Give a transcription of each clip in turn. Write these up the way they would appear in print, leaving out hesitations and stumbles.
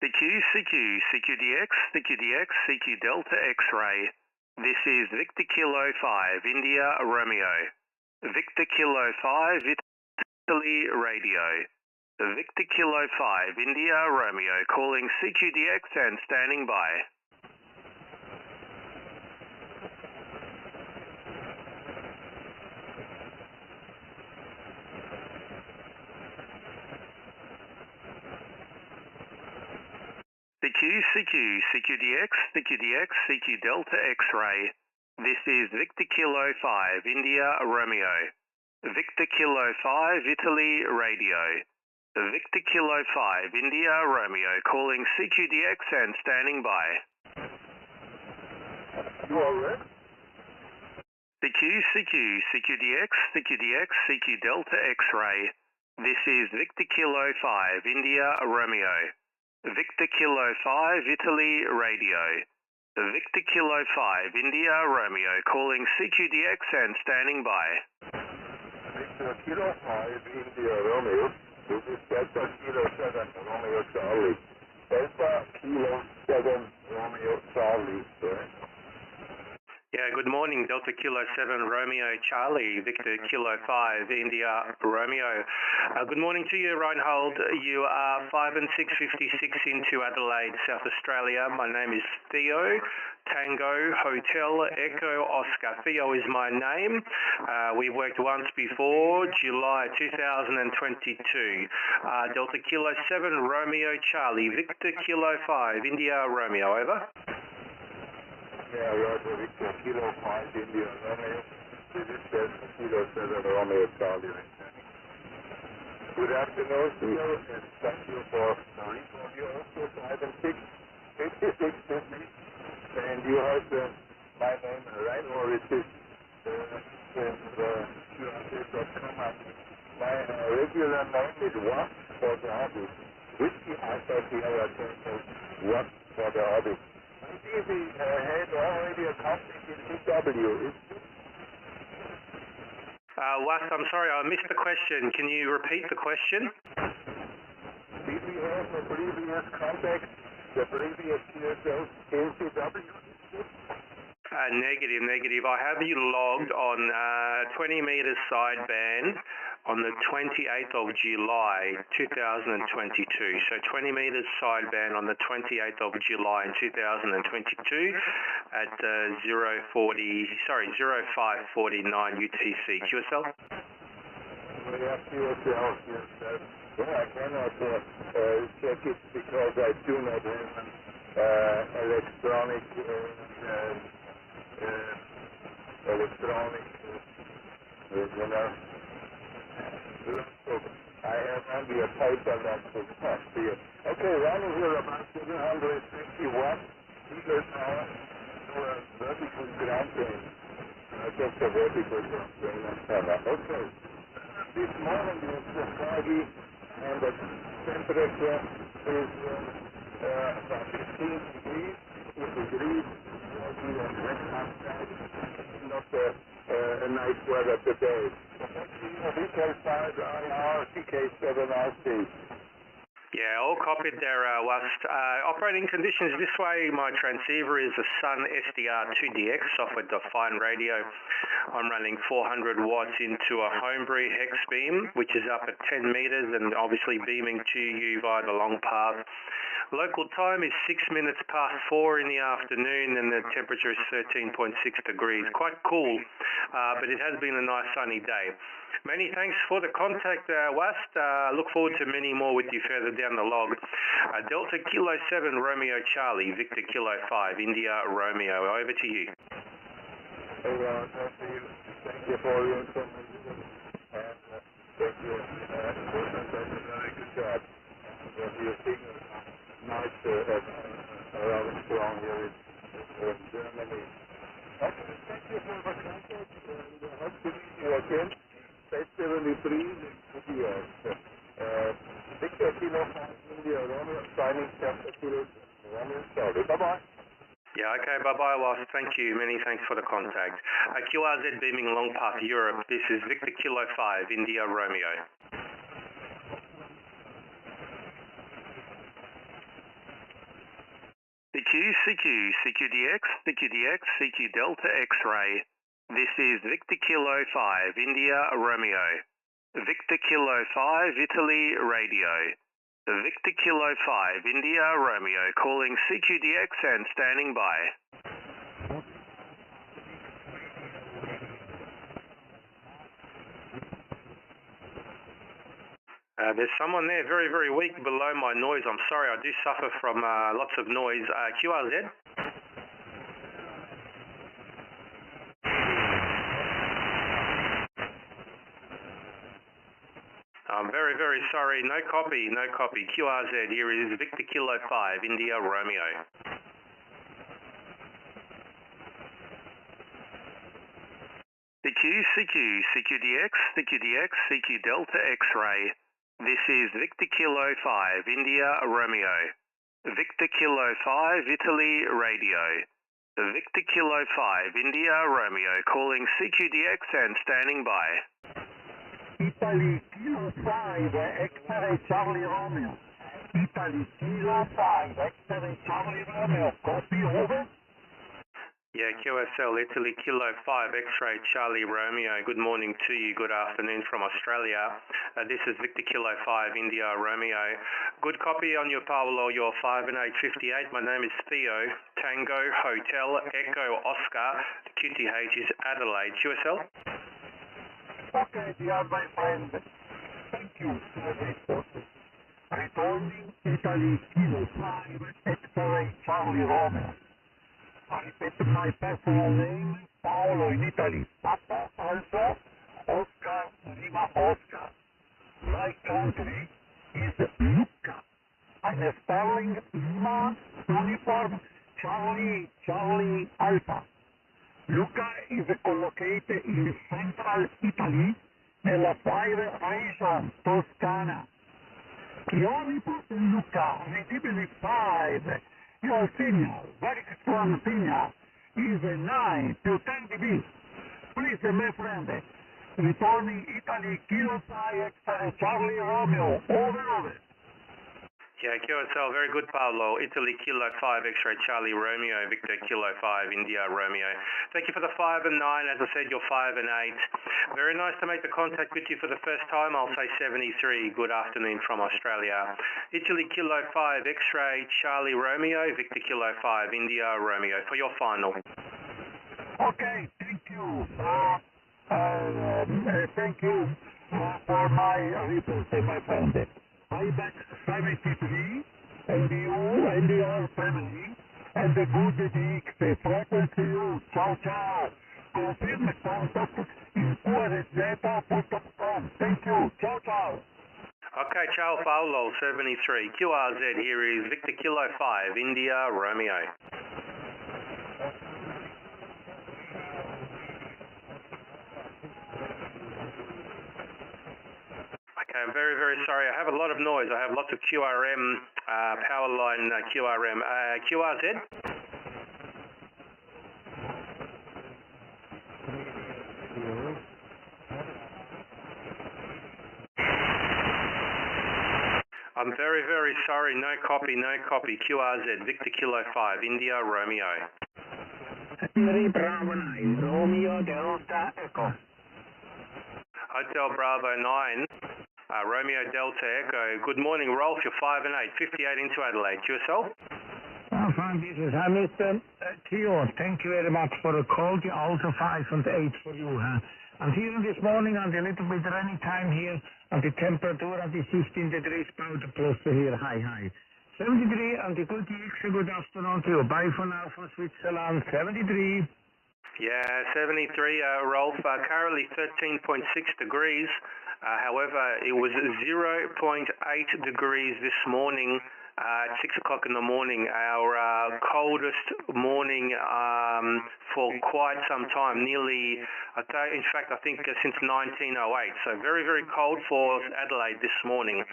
CQDX, CQ Delta X-ray. This is Victor Kilo 5, India Romeo. Victor Kilo 5, Italy Radio. Victor Kilo 5, India Romeo, calling CQDX and standing by. CQDX, CQ Delta X-ray. This is Victor Kilo 5, India Romeo. Victor Kilo 5, Italy Radio. Victor Kilo 5, India Romeo, calling CQDX and standing by. You all right? CQDX, CQ Delta X-ray. This is Victor Kilo 5, India Romeo. Victor Kilo 5, Italy Radio. Victor Kilo 5, India Romeo, calling CQDX and standing by. Victor Kilo 5, India Romeo. This is Delta Kilo 7, Romeo Charlie. Delta Kilo 7, Romeo Charlie, sir. Yeah, good morning, Delta Kilo 7, Romeo Charlie, Victor Kilo 5, India Romeo. Good morning to you, Reinhold. You are 5 and 656 into Adelaide, South Australia. My name is Theo, Tango, Hotel, Echo, Oscar. Theo is my name. We worked once before, July 2022. Delta Kilo 7, Romeo Charlie, Victor Kilo 5, India Romeo, over. Yeah, Roger, Victor Kilo 5, India Romeo. This is Delta Kilo 7, Romeo Charlie. Good afternoon, Theo, and thank you for the report. You also 5 and 656 with me. And you heard my name right, or it is QRZ.com. My regular name is What for the Hobby. Whiskey Alpha Sierra Tango, What for the Hobby. I see we had already a conflict in CW. Was, I'm sorry, I missed the question. Can you repeat the question? Did we have the previous contact, the previous TSL in CW? Negative. I have you logged on 20 metres sideband on the 28th of July 2022. So 20 metres sideband on the 28th of July in 2022 at 0549 UTC. QSL? We have QSL, yes. Well, I cannot check it because I do not have electronic I have only a paper that will pass here. Okay, running here about 750 watts, eagle power to a vertical ground plane. Just a vertical ground plane antenna. Okay. This morning is foggy and the temperature is about 15 degrees, 2 degrees. Not a nice weather today. VK5 IR, CK7RC. Yeah, all copied there, Wast. Operating conditions this way, my transceiver is a Sun SDR2DX software-defined radio. I'm running 400 watts into a Homebrew hex beam, which is up at 10 metres and obviously beaming to you via the long path. Local time is 6 minutes past 4 in the afternoon and the temperature is 13.6 degrees. Quite cool, but it has been a nice sunny day. Many thanks for the contact, Wast. Look forward to many more with you further down the log. Delta Kilo 7, Romeo Charlie, Victor Kilo 5, India Romeo. Over to you. Thank you for your information. And thank you. That's a very good job. You're seeing nice around strong here in Germany. Okay, thank you for the contact and hope to meet you again. State 73 in India. Victor Kilo 5 India Romeo, signing Delta Kilo Romeo Charlie. Bye-bye. Yeah, okay, bye-bye, Wast. Thank you. Many thanks for the contact. QRZ beaming long path Europe. This is Victor Kilo 5, India Romeo. CQDX, CQ Delta X-ray. This is Victor Kilo 5, India Romeo. Victor Kilo 5, Italy Radio. Victor Kilo 5, India Romeo, calling CQDX and standing by. There's someone there very, very weak below my noise. I'm sorry, I do suffer from lots of noise. QRZ? I'm very, very sorry. No copy, no copy. QRZ, here is Victor Kilo 5, India Romeo. CQDX, CQ Delta X-ray. This is Victor Kilo 5, India Romeo. Victor Kilo 5, Italy Radio. Victor Kilo 5, India Romeo, calling CQDX and standing by. Italy Kilo 5, X-ray Charlie Romeo. Italy Kilo 5, X-ray Charlie Romeo. Copy, over. Yeah, QSL, Italy Kilo 5, X-ray Charlie Romeo. Good morning to you, good afternoon from Australia. This is Victor Kilo 5, India Romeo. Good copy on your Paolo, your 5 and 858. My name is Theo, Tango, Hotel, Echo, Oscar. The QTH is Adelaide. QSL? Okay, dear my friend. Thank you for the report. Returning Italy Kilo 5, X-ray Charlie Romeo. I repeat my personal name, Paolo in Italy. Papa Alpha, Oscar, Lima Oscar. My country is Lucca. I'm a spelling Lima, uniform, Charlie Alpha. Lucca is located in central Italy, nella 5 region, Toscana. The only person Lucca, visibly 5, your signal, very strong signal, is 9 to 10 dB. Please, my friend, returning Italy Kilo 5 X-ray Charlie Romeo, over. Yeah, QSL, very good, Paolo. Italy Kilo 5, X-ray Charlie Romeo, Victor Kilo 5, India Romeo. Thank you for the 5 and 9. As I said, you're 5 and 8. Very nice to make the contact with you for the first time. I'll say 73. Good afternoon from Australia. Italy Kilo 5, X-ray Charlie Romeo, Victor Kilo 5, India Romeo, for your final. Okay, thank you. Thank you for my report, my friend. IBEX 73, and you and your family, and the good DX frequency you. Ciao, ciao. Confirm contact in QRZ.com. Thank you. Ciao, ciao. Okay, ciao, Paolo, 73. QRZ, here is Victor Kilo 5, India Romeo. Okay, I'm very, very sorry. I have a lot of noise. I have lots of QRM, power line QRM. QRZ? I'm very, very sorry. No copy, no copy. QRZ, Victor Kilo 5, India Romeo. Bravo 9, Romeo Delta Echo. Hotel Bravo 9. Romeo Delta Echo. Good morning, Rolf. You're 5 and 8, 58 into Adelaide. To yourself? Fine, this is Mr. Theo. Thank you very much for the call. The also 5 and 8 for you. I'm here this morning on the little bit rainy time here, and the temperature at the 15 degrees powder plus here. Hi. 73 and the good extra good afternoon to you. Bye for now from Switzerland. 73. Yeah, 73, Rolf. Currently 13.6 degrees. However, it was 0.8 degrees this morning at 6 o'clock in the morning, our coldest morning for quite some time, nearly, in fact, I think since 1908. So very, very cold for Adelaide this morning,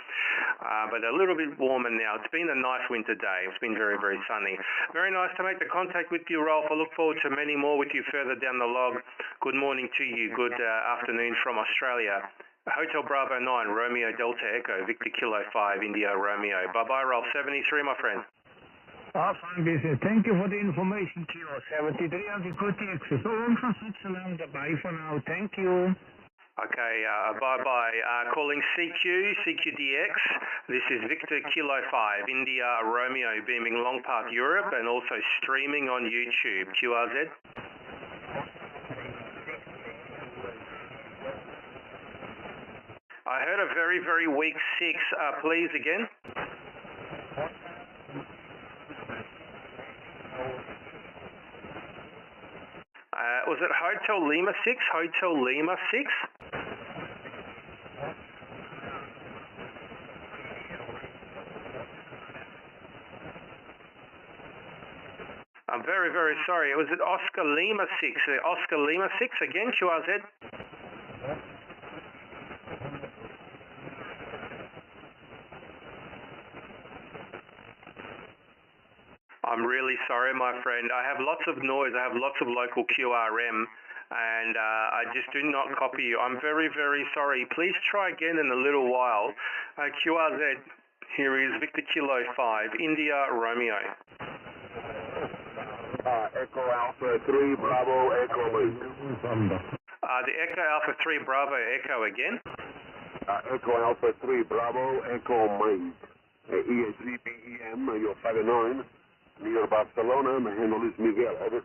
but a little bit warmer now. It's been a nice winter day. It's been very, very sunny. Very nice to make the contact with you, Rolf. I look forward to many more with you further down the log. Good morning to you. Good afternoon from Australia. Hotel Bravo 9, Romeo Delta Echo, Victor Kilo 5, India Romeo. Bye-bye, Rolf. 73, my friend. Fine business. Thank you for the information, Kilo 73. Have a good access. All from Switzerland. Bye for now. Thank you. Okay, bye-bye. Calling CQDX. This is Victor Kilo 5, India Romeo, beaming Long Park, Europe, and also streaming on YouTube. QRZ. I heard a very, very weak 6. Please again. Was it Hotel Lima 6? Hotel Lima 6? I'm very, very sorry. Was it Oscar Lima 6? Oscar Lima 6 again, QRZ? I'm really sorry, my friend. I have lots of noise. I have lots of local QRM, and I just do not copy you. I'm very, very sorry. Please try again in a little while. QRZ, here is Victor Kilo 5, India Romeo. Echo Alpha 3 Bravo Echo Mate. The Echo Alpha 3 Bravo Echo again. Echo Alpha 3 Bravo Echo Mate. ESCBEM, you're 5 and 9. Near Barcelona, my handle is Miguel. Over.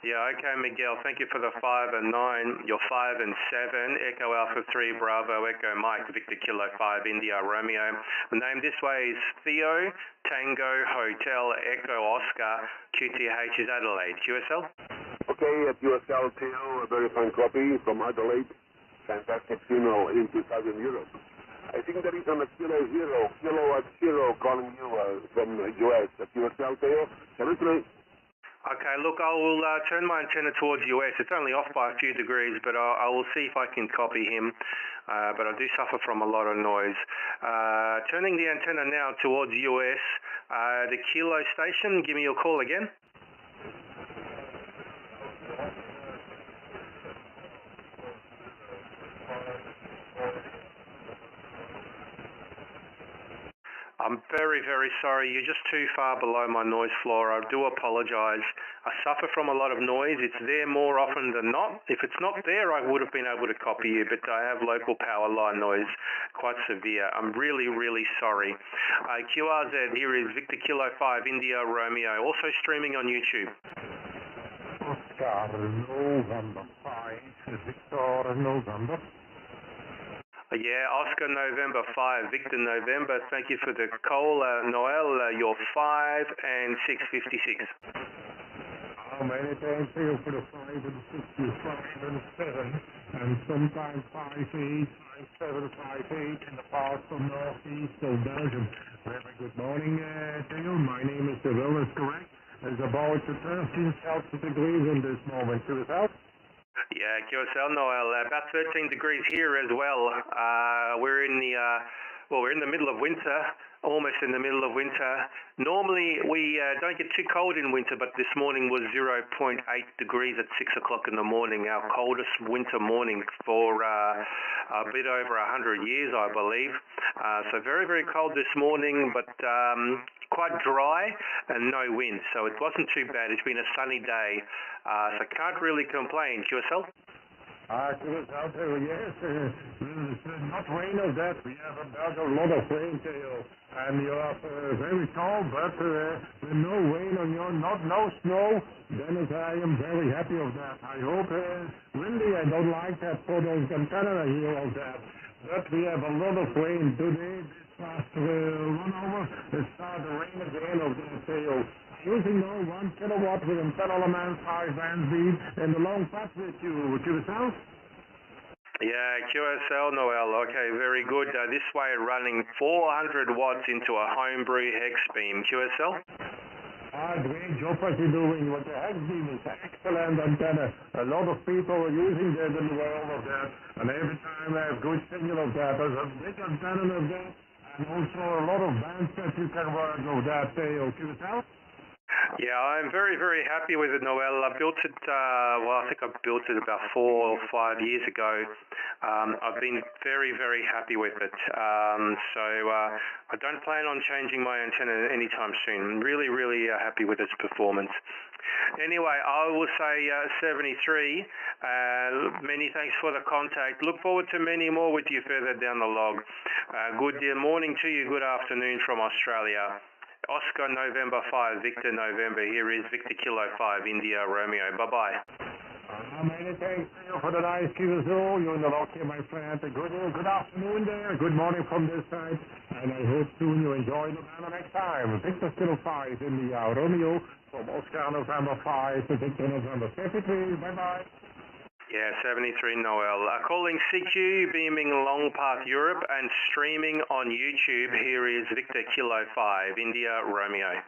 Yeah, okay, Miguel. Thank you for the 5 and 9. You're 5 and 7. Echo Alpha 3 Bravo Echo Mike Victor Kilo 5 India Romeo. The name this way is Theo Tango Hotel Echo Oscar. QTH is Adelaide. QSL? Okay, at USL Theo, a very fine copy from Adelaide. Fantastic signal in 2000 euros. I think there is a Kilo Zero calling you from the US at USL Theo. Okay, look, I will turn my antenna towards US. It's only off by a few degrees, but I will see if I can copy him. But I do suffer from a lot of noise. Turning the antenna now towards US. The Kilo station, give me your call again. I'm very, very sorry. You're just too far below my noise floor. I do apologise. I suffer from a lot of noise. It's there more often than not. If it's not there, I would have been able to copy you, but I have local power line noise, quite severe. I'm really, really sorry. QRZ, here is Victor Kilo 5, India Romeo, also streaming on YouTube. Oscar November 5, Victor November. Yeah, Oscar November 5, Victor November. Thank you for the call, Noel. You're 5 and 656. Many thanks to you for the 5 and 6, 5 and 7, and sometimes 5, 8, 5, 7, 5, 8 in the parts of northeast of Belgium. Very good morning to you. My name is Will, is correct. It's about 13 Celsius degrees in this moment. To the south? Yeah, QSL Noel, about 13 degrees here as well. We're in the middle of winter, almost in the middle of winter. Normally we don't get too cold in winter, but this morning was 0.8 degrees at 6 o'clock in the morning, our coldest winter morning for a bit over 100 years, I believe. So very, very cold this morning, but quite dry and no wind, so it wasn't too bad. It's been a sunny day, so can't really complain. QSL? QSL, yes. Not rain of that. We have about a lot of rain, and you are very tall, but no rain on your, no snow. Then I am very happy of that. I hope windy. I don't like that for those antenna here of that. But we have a lot of rain today. Last run over, it started to rain again of that using now 1 kilowatt with an 10 element 5 band speed and the long path with you QSL? Yeah, QSL Noel, okay, very good. This way running 400 watts into a homebrew hex beam. QSL? Great job what you're doing. What the hex beam is excellent antenna. A lot of people are using that in the world of that, and every time I have good signal of that. There's a big antenna of that. And also a lot of bands that you can work with that, QSL? Yeah, I'm very, very happy with it, Noel. I built it, I think I built it about 4 or 5 years ago. I've been very, very happy with it. I don't plan on changing my antenna anytime soon. Really, really happy with its performance. Anyway, I will say 73. Many thanks for the contact. Look forward to many more with you further down the log. Good morning to you. Good afternoon from Australia. Oscar November 5, Victor November. Here is Victor Kilo 5, India Romeo. Bye-bye. Many thanks to you for the nice QSO. You're in the log here, my friend. Good afternoon there. Good morning from this side. And I hope soon you enjoy the next time. Victor Kilo 5, India Romeo. From Oscar November 5 to Victor November 53. Bye-bye. Yeah, 73 Noel. Calling CQ, beaming Long Path Europe and streaming on YouTube. Here is Victor Kilo 5, India Romeo.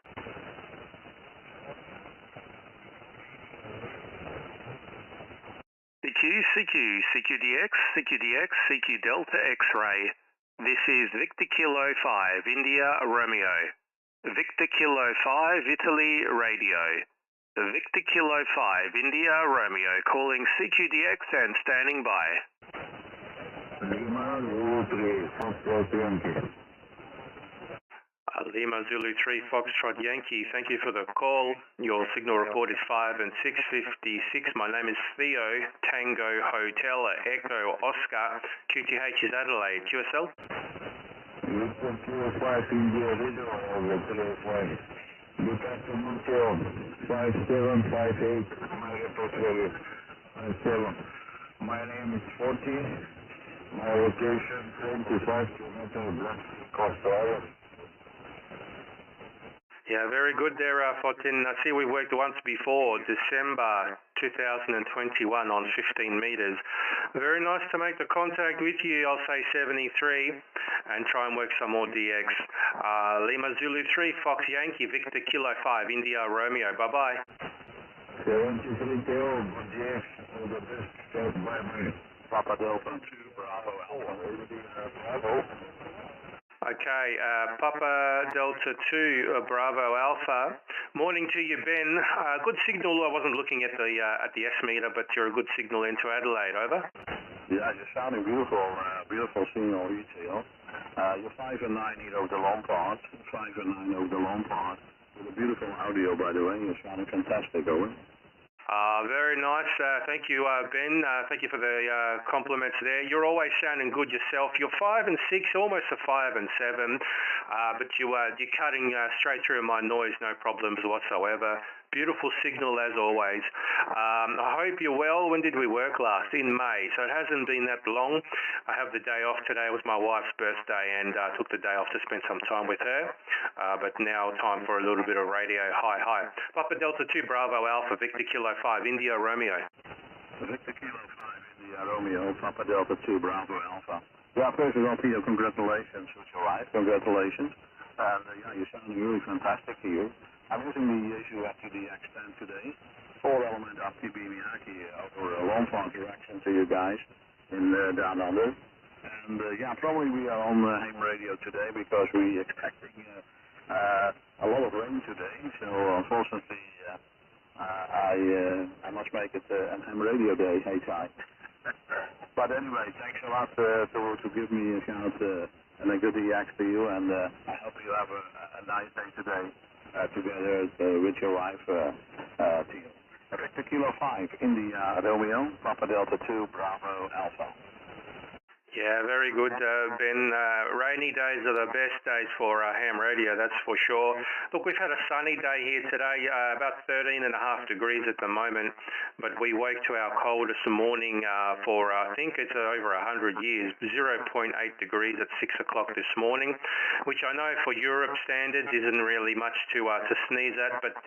CQDX, CQ Delta X-ray. This is Victor Kilo 5, India Romeo. Victor Kilo 5, Italy Radio. Victor Kilo 5, India Romeo, calling CQDX and standing by. Lima Zulu 3, Foxtrot Yankee. Lima Zulu 3, Foxtrot Yankee, thank you for the call. Your signal report is 5 and 656. My name is Theo, Tango Hotel, Echo Oscar, QTH is Adelaide. QSL? Victor Kilo 5, India Radio, over telephone. Good afternoon, Theo. 5758, my report value. 57. My name is 40. My location 25 km Black Sea Coast Island. Yeah, very good there, Fortin. I see we worked once before, December 2021 on 15 metres. Very nice to make the contact with you. I'll say 73 and try and work some more DX. Lima Zulu 3, Fox Yankee, Victor Kilo 5, India Romeo. Bye-bye. 73 Theo, good day. All the best. Bye-bye. Papa Delta 2, Bravo Alpha. Bravo. Okay, Papa Delta 2, Bravo Alpha. Morning to you, Ben. Good signal. I wasn't looking at the S meter, but you're a good signal into Adelaide. Over. Yeah, you're sounding beautiful. Beautiful signal, Theo. You're 5 and 9 here over the long part. 5 and 9 over the long part. With a beautiful audio, by the way. You're sounding fantastic, Owen. Very nice. Thank you, Ben. Thank you for the compliments there. You're always sounding good yourself. You're 5 and 6, almost a 5 and 7, but you're cutting straight through my noise, no problems whatsoever. Beautiful signal as always. I hope you're well. When did we work last? In May, so it hasn't been that long. I have the day off today. It was my wife's birthday and I took the day off to spend some time with her. But now time for a little bit of radio. Hi. Papa Delta 2, Bravo Alpha, Victor Kilo 5, India Romeo. Victor Kilo 5, India Romeo, Papa Delta 2, Bravo Alpha. Yeah, first of all, Theo, congratulations with your wife. Congratulations. And you're sounding really fantastic here. I'm using the ASUS FTDX10 today. 4-element FTB Miyake over a long phone direction to you guys in down under. And probably we are on ham radio today because we're expecting a lot of rain today. So unfortunately, I must make it a ham radio day, hey Ty. But anyway, thanks a lot to give me a shout and a good EX to you, and I hope you have a nice day today. Together with your wife, Theo. Victor Kilo 5, India Romeo, Papa Delta 2, Bravo Alpha. Yeah, very good, Ben. Rainy days are the best days for ham radio, that's for sure. Look, we've had a sunny day here today, about 13.5 degrees at the moment, but we woke to our coldest morning for, I think it's over 100 years, 0.8 degrees at 6 o'clock this morning, which I know for Europe standards isn't really much to sneeze at, but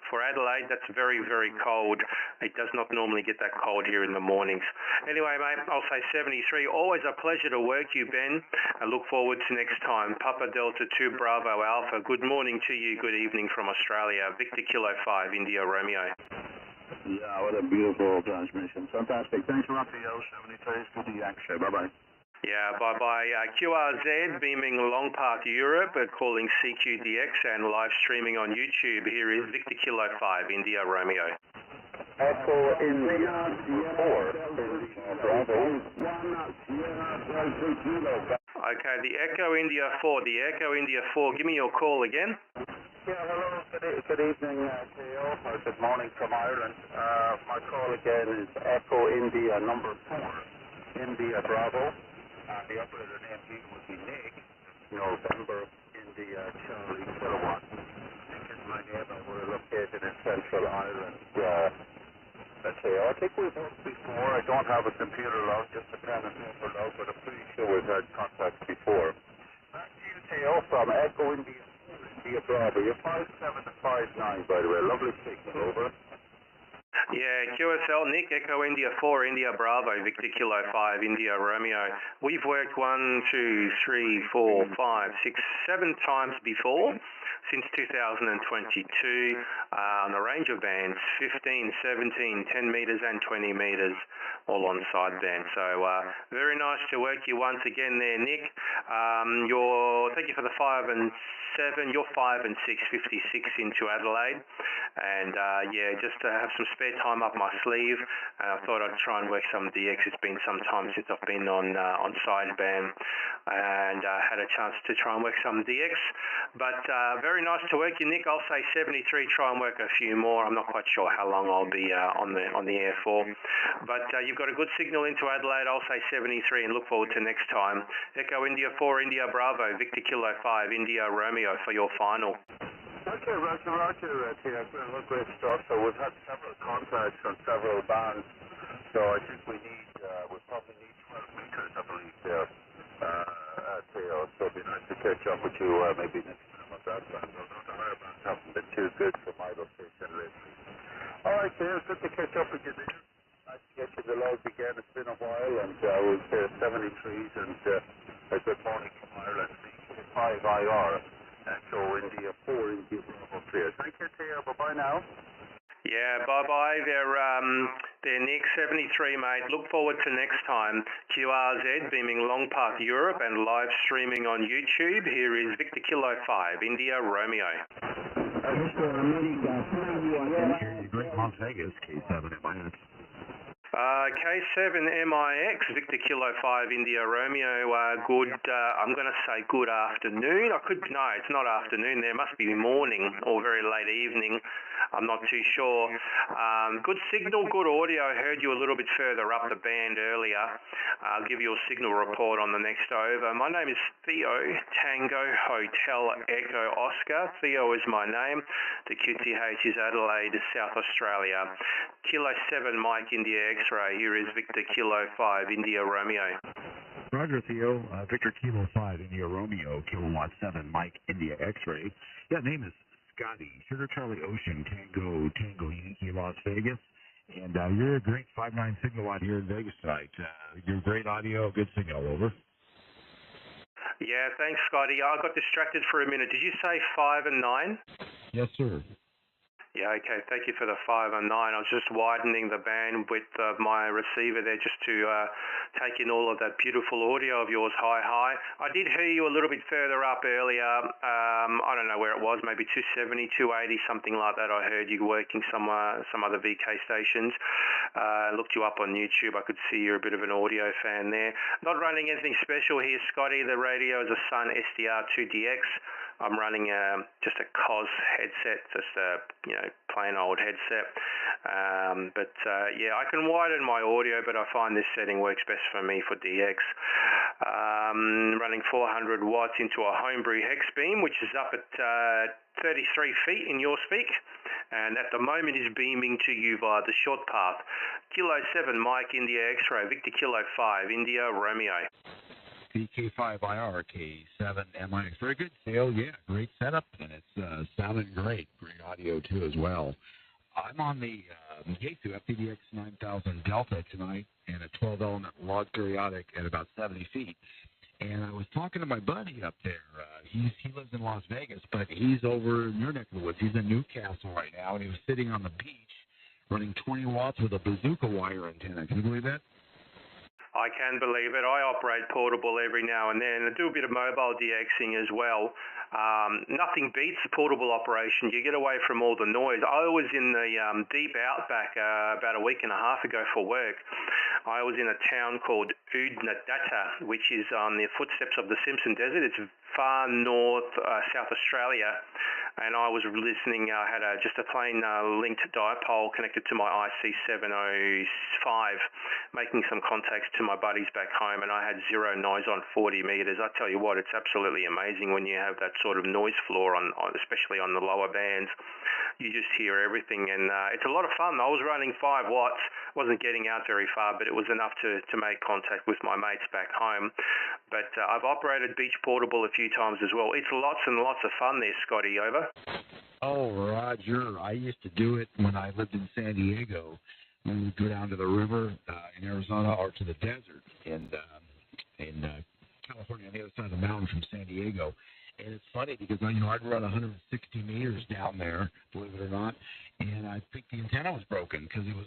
for Adelaide, that's very, very cold. It does not normally get that cold here in the mornings. Anyway, mate, I'll say 73. Always a pleasure to work you, Ben. I look forward to next time. Papa Delta 2, Bravo Alpha. Good morning to you. Good evening from Australia. Victor Kilo 5, India Romeo. Yeah, what a beautiful transmission. Fantastic. Thanks a lot, Theo. 73 is good to the action. Bye-bye. Yeah, bye-bye. QRZ beaming Long Park Europe, calling CQDX and live streaming on YouTube. Here is Victor Kilo 5, India Romeo. Echo India 4, Bravo. Okay, the Echo India 4, give me your call again. Yeah, hello, good evening, Theo, or good morning from Ireland. My call again is Echo India number 4, India Bravo. The operator name here would be Nick, November India Charlie Kilowatt. Nick is my name, and we're located in Central Ireland. Theo, I think we've worked before. I don't have a computer log, just a pen and paper log, but I'm pretty sure we've had contact before. Back to you, Theo, from Echo India. Bravo. You're 57 to 59, by the way. Lovely signal, over. Yeah, QSL, Nick, Echo India 4, India Bravo, Victor Kilo 5, India Romeo. We've worked 1, 2, 3, 4, 5, 6, 7 times before since 2022 on a range of bands, 15, 17, 10 metres and 20 metres, all on sideband. So very nice to work you once again there, Nick. Thank you for the 5 and 7. You're 5 and 6, 56 into Adelaide. And yeah, just to have some spare time up my sleeve, I thought I'd try and work some DX. It's been some time since I've been on sideband and had a chance to try and work some DX. But very nice to work you, Nick. I'll say 73, try and work a few more. I'm not quite sure how long I'll be on the air for. But you've got a good signal into Adelaide. I'll say 73 and look forward to next time. Echo India 4, India Bravo, Victor Kilo 5, India Romeo for your final. Okay, Roger, Tia. Great stuff. So we've had several contacts on several bands. So I think we probably need 12 meters, I believe, there, Tia. So it'd be nice to catch up with you maybe next time on that band. Although the higher bands haven't been too good for my location lately. All right, Tia, good to catch up with you there. Nice to get you the logs again. It's been a while, and we'll say 73s and a good morning from Ireland. 5 IR. Echo India 4, India Bravo clear. Thank you, Theo. Bye-bye now. Yeah, bye-bye. They're Nick, 73, mate. Look forward to next time. QRZ beaming Long Park Europe and live streaming on YouTube. Here is Victor Kilo 5, India Romeo. Great Las Vegas, K7 MIX. K7 MIX, Victor Kilo 5, India Romeo, I'm going to say good afternoon. No, it's not afternoon. There must be morning or very late evening. I'm not too sure. Good signal, good audio. I heard you a little bit further up the band earlier. I'll give you a signal report on the next over. My name is Theo, Tango Hotel Echo Oscar. Theo is my name. The QTH is Adelaide, South Australia. Kilo 7 Mike India X-ray. Here is Victor Kilo 5 India Romeo. Roger, Theo. Victor Kilo 5 India Romeo, Kilowatt 7 Mike India X-ray. Yeah, name is Scotty. Sugar Charlie Ocean Tango Yankee Las Vegas. And you're a great 5.9 signal out here in Vegas tonight. You're great audio, good signal, over. Yeah, thanks, Scotty. I got distracted for a minute. Did you say 5 and 9? Yes, sir. Yeah, okay. Thank you for the 5 and 9. I was just widening the bandwidth of my receiver there just to take in all of that beautiful audio of yours. Hi. I did hear you a little bit further up earlier. I don't know where it was, maybe 270, 280, something like that. I heard you working some other VK stations. Looked you up on YouTube. I could see you're a bit of an audio fan there. Not running anything special here, Scotty. The radio is a Sun SDR2DX. I'm running just a COS headset, just a plain old headset. Yeah, I can widen my audio, but I find this setting works best for me for DX. Running 400 watts into a homebrew hex beam, which is up at 33 feet in your speak, and at the moment is beaming to you via the short path. Kilo 7 Mike India X-ray, Victor Kilo 5 India Romeo. VK5IR, K7 MIX. Very good, Theo. Yeah, great setup, and it's sounding great. Great audio, too, as well. I'm on the Yaesu FTDX 9000 Delta tonight in a 12-element log periodic at about 70 feet. And I was talking to my buddy up there. He lives in Las Vegas, but he's over in your neck of the woods. He's in Newcastle right now, and he was sitting on the beach running 20 watts with a bazooka wire antenna. Can you believe that? I can believe it. I operate portable every now and then. I do a bit of mobile DXing as well. Nothing beats the portable operation. You get away from all the noise. I was in the deep outback about a week and a half ago for work. I was in a town called Oodnadatta, which is on the footsteps of the Simpson Desert. It's far north, South Australia. And I was listening, I had just a plain linked dipole connected to my IC705, making some contacts to my buddies back home, and I had zero noise on 40 metres. I tell you what, it's absolutely amazing when you have that sort of noise floor, especially on the lower bands. You just hear everything, and it's a lot of fun. I was running 5 watts, wasn't getting out very far, but it was enough to make contact with my mates back home. But I've operated Beach Portable a few times as well. It's lots and lots of fun there, Scotty. Over. Oh, Roger. I used to do it when I lived in San Diego. When we'd go down to the river in Arizona or to the desert in California on the other side of the mountain from San Diego. And it's funny because, I'd run 160 meters down there, believe it or not, and I think the antenna was broken because it was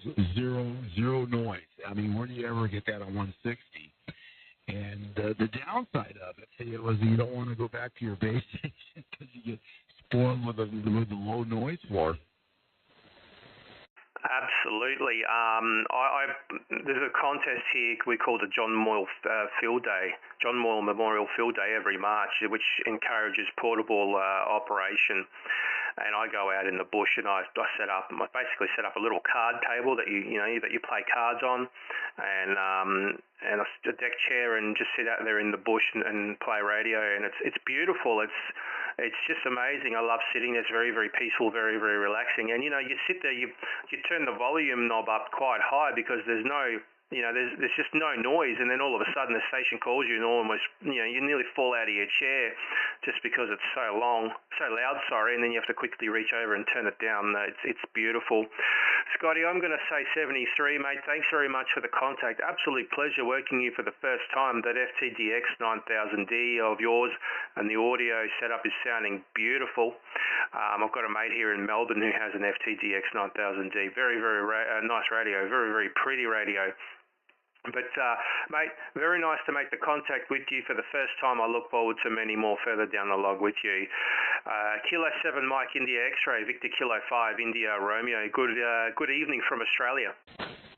zero noise. I mean, where do you ever get that on 160? And the downside of it was you don't want to go back to your base station because you get spoiled with the low noise floor. Absolutely. There's a contest here we call the John Moyle Field Day, John Moyle Memorial Field Day every March, which encourages portable operation. And I go out in the bush and I basically set up a little card table that you play cards on, and a deck chair, and just sit out there in the bush and play radio. And it's beautiful. It's just amazing. I love sitting there. It's very, very peaceful, very, very relaxing. And, you sit there, you turn the volume knob up quite high because there's no, there's just no noise. And then all of a sudden the station calls you and almost, you nearly fall out of your chair just because it's so loud, and then you have to quickly reach over and turn it down. It's beautiful. Scotty, I'm going to say 73, mate. Thanks very much for the contact. Absolute pleasure working you for the first time. That FTDX 9000D of yours and the audio setup is sounding beautiful. I've got a mate here in Melbourne who has an FTDX 9000D. Very, very nice radio. Very, very pretty radio. But, mate, very nice to make the contact with you for the first time. I look forward to many more further down the log with you. Kilo 7 Mike India X-Ray, Victor Kilo 5 India Romeo. Good evening from Australia.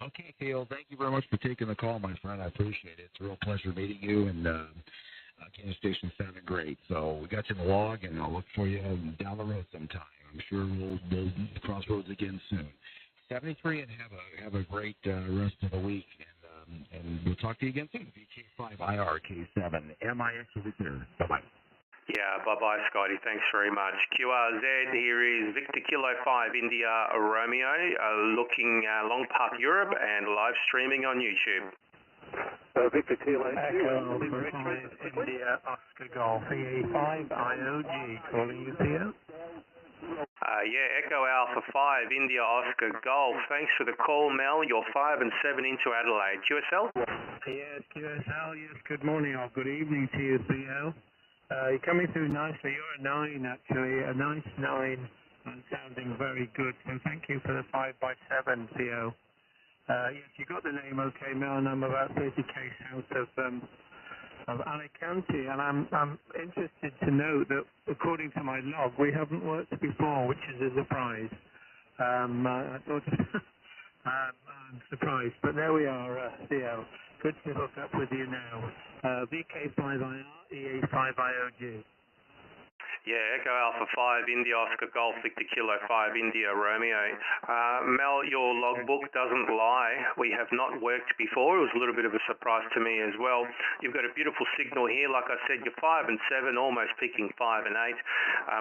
Okay, Theo, thank you very much for taking the call, my friend. I appreciate it. It's a real pleasure meeting you, and Kansas Station sounded great. So we got you in the log, and I'll look for you down the road sometime. I'm sure we'll cross roads again soon. 73, and have a great rest of the week. And we'll talk to you again soon. VK5IRK7 MIX will be there. Bye-bye. Yeah, bye-bye, Scotty. Thanks very much. QRZ, here is Victor Kilo 5 India Romeo, looking Long Path Europe and live streaming on YouTube. Victor Kilo 2 Echo India Oscar Golf EA5 IOG calling you, Theo. Echo Alpha 5 India Oscar Golf. Thanks for the call, Mel. You're 5 and 7 into Adelaide. QSL? Yes, QSL. Yes, good morning or good evening to you, Theo. You're coming through nicely. You're a 9, actually. A nice 9 and sounding very good. So thank you for the 5x7, Theo. Yes, you got the name okay, Mel, and I'm about 30k south of Alicante, and I'm interested to note that according to my log, we haven't worked before, which is a surprise. I thought I'm surprised, but there we are, Theo. Good to hook up with you now. VK5IR, EA5IOG. Yeah, Echo Alpha 5 India Oscar Golf Victor Kilo 5 India Romeo. Mel, your logbook doesn't lie. We have not worked before. It was a little bit of a surprise to me as well. You've got a beautiful signal here. Like I said, you're 5 and 7, almost peaking 5 and 8.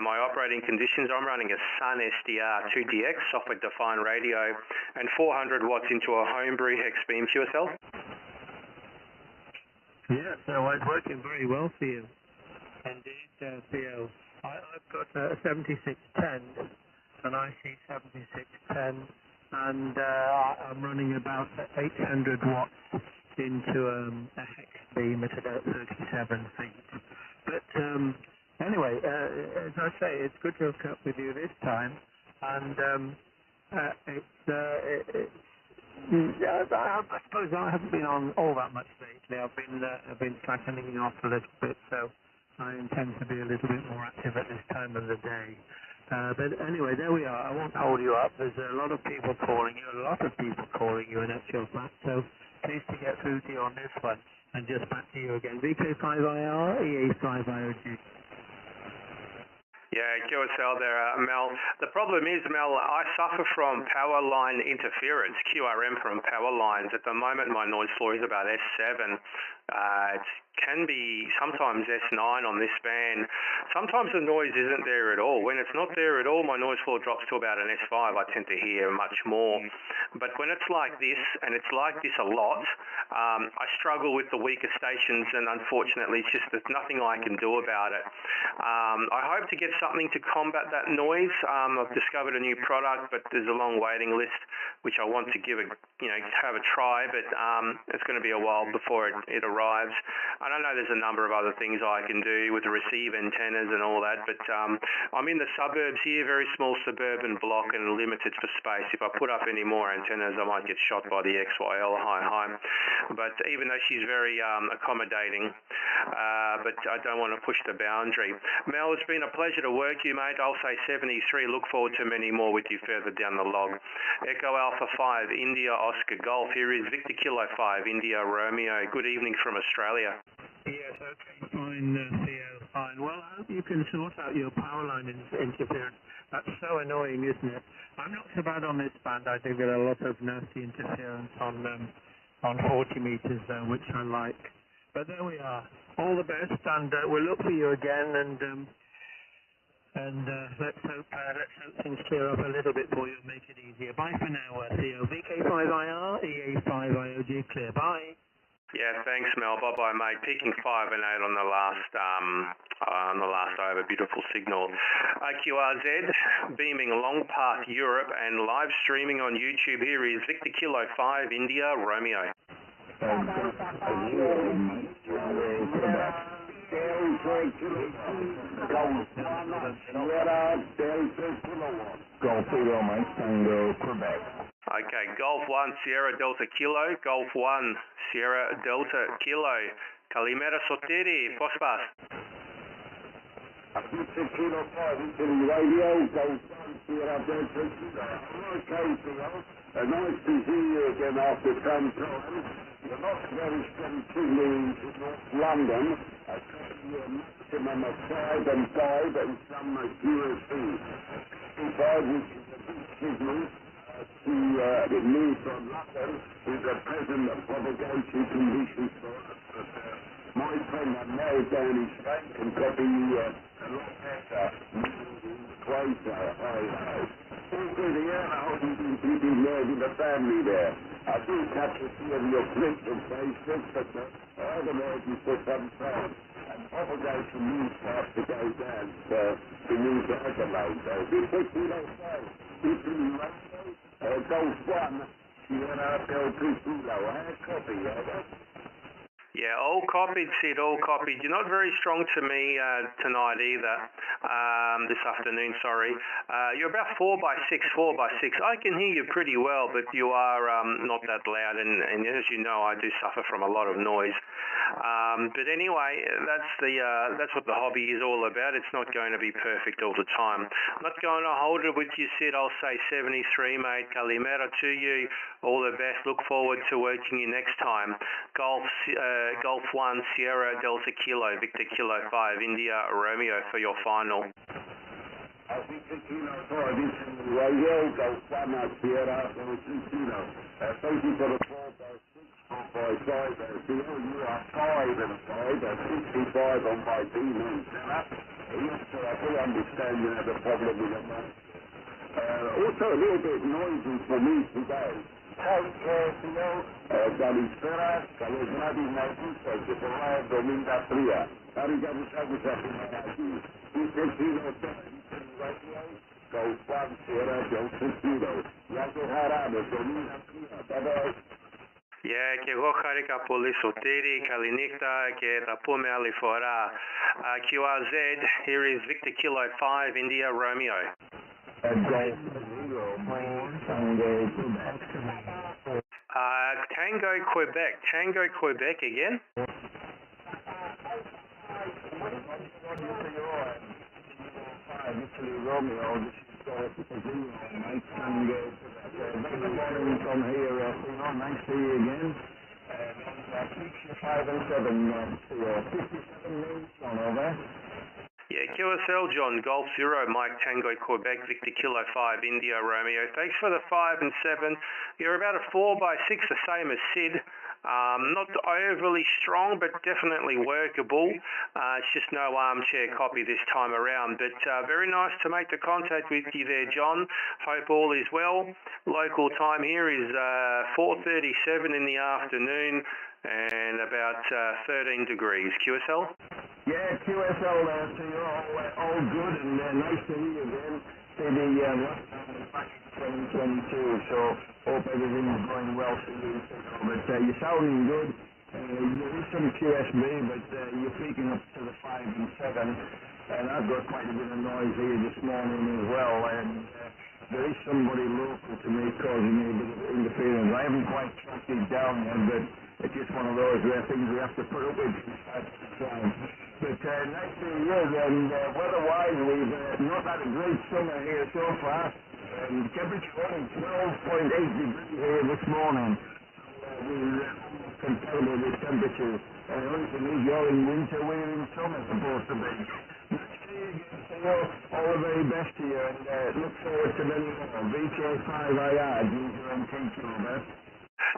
My operating conditions, I'm running a Sun SDR 2DX software-defined radio and 400 watts into a homebrew hex beam QSL. Yeah, so it's working very well for you. Indeed, Theo. I've got a 7610, an IC 7610, and I'm running about 800 watts into a hex beam at about 37 feet. But anyway, as I say, it's good to hook up with you this time, and Yeah, I suppose I haven't been on all that much lately. I've been slackening off a little bit, so I intend to be a little bit more active at this time of the day. But anyway, there we are. I won't hold you up. There's a lot of people calling you, in actual fact, so pleased to get through to you on this one. And just back to you again. VK5IR, EA5IOG. Yeah, QSL there, Mel. The problem is, Mel, I suffer from power line interference, QRM from power lines. At the moment, my noise floor is about S7. It can be sometimes S9 on this band. Sometimes the noise isn't there at all. When it's not there at all, my noise floor drops to about an S5. I tend to hear much more. But when it's like this, and it's like this a lot, I struggle with the weaker stations, and unfortunately, it's just there's nothing I can do about it. I hope to get something to combat that noise. I've discovered a new product, but there's a long waiting list, which I want to give have a try, but it's going to be a while before it arrives. I don't know, there's a number of other things I can do with the receive antennas and all that, but I'm in the suburbs here, very small suburban block and limited for space. If I put up any more antennas, I might get shot by the XYL hi. But even though she's very accommodating, but I don't want to push the boundary. Mel, it's been a pleasure to work you, mate. I'll say 73. Look forward to many more with you further down the log. Echo Alpha 5, India Oscar Golf. Here is Victor Kilo 5, India Romeo. Good evening from Australia. Yes, okay, fine, Theo, fine. Well, I hope you can sort out your power line interference. That's so annoying, isn't it? I'm not so bad on this band. I do get a lot of nasty interference on 40 meters, though, which I like. But there we are. All the best, and we'll look for you again, and let's hope things clear up a little bit for you and make it easier. Bye for now, Theo. VK5IR, EA5IOG, clear. Bye. Yeah, thanks, Mel. Bye-bye, mate. Peaking 5 and 8 on the last over. Beautiful signal. QRZ, beaming Long Park, Europe, and live streaming on YouTube. Here is Victor Kilo 5, India Romeo. Golf Eagle Mike Tango, Quebec. Okay, Golf 1 Sierra Delta Kilo, Golf 1 Sierra Delta Kilo. Kalimera Sotiri, Pospas. Victor Kilo 5 into the radio, Golf 1 Sierra Delta Kilo. Okay, Theo. Nice to see you again after some time. You're not very strong signal into North London. I copy you a maximum of 5 and 5 and some QSC. 5, which is a big signal to the news from London with the present propagation conditions for us. But my friend I know down in Spain can copy you a lot better. Closer, also the airhouse has been keeping noise in the family there. I do catch a few of your clips on Facebook, but the noise is for some time. And propagation news starts to go down to use the overload. So this is Kilo 5. This is Radio, Golf 1, Sierra Delta Kilo. I have a copy, Yeah, all copied, Sid, all copied. You're not very strong to me tonight either, this afternoon, sorry. You're about 4 by 6. I can hear you pretty well, but you are not that loud, and as you know, I do suffer from a lot of noise. But anyway, that's what the hobby is all about. It's not going to be perfect all the time. I'm not going to hold it with you, Sid. I'll say 73, mate. Kalimera to you. All the best. Look forward to working you next time. Golf 1 Sierra Delta Kilo, Victor Kilo 5, India Romeo for your final. Victor Kilo 5, this is Radio, Golf 1 Sierra Delta Kilo. Thank you for the 4 by 6, 4 by 5. Theo, you are 5 and 5, 65 on my B-man setup. Yes, so I do understand you have a problem with the mic. Also a little bit noisy for me today. Take care, Theo. Καλησπέρα, καλώς βράδυ να ακούσω και πολλά εβδομήντα τρία. Χάρηκα που σ' άκουσα την αρχή. Είστε Kilo 5, Radio, Golf 1 Sierra Delta Kilo. Γεια και χαρά, με εβδομήντα τρία. Bye-bye. Yeah, και εγώ χάρηκα πολύ, Σωτήρη. Καληνύχτα και θα πούμε άλλη φορά. QRZ, here is Victor Kilo 5, India Romeo. Golf 0, Tango, Quebec. Tango Quebec again. Italy Romeo, this is Zero, Mike, and good morning from here, Theo, nice to see you again. Feature 5 and 7, Theo, 57 minutes on over. Yeah, QSL, John, Golf 0, Mike, Tango, Quebec, Victor, Kilo 5, India, Romeo. Thanks for the 5 and 7. You're about a 4x6, the same as Sid. Not overly strong, but definitely workable. It's just no armchair copy this time around. But very nice to make the contact with you there, John. Hope all is well. Local time here is 4:37 in the afternoon and about 13 degrees. QSL? Yeah, QSL there, so you're all good and nice to hear you again. See the back in 2022, so hope everything's going well for you. But you're sounding good. There is some QSB, but you're peaking up to the 5 and 7. And I've got quite a bit of noise here this morning as well. And there is somebody local to me causing me a bit of interference. I haven't quite tracked it down yet, but it's just one of those things we have to put up with from time to time. But nice to hear you, and weather-wise, we've not had a great summer here so far. Temperature only 12.8 degrees here this morning. We're almost comparable with temperatures. The only thing is you're in winter, we're in summer supposed to be. Nice to see you again, Theo. All the very best to you, and look forward to many more. VK5IR, Ginger and TQ, over.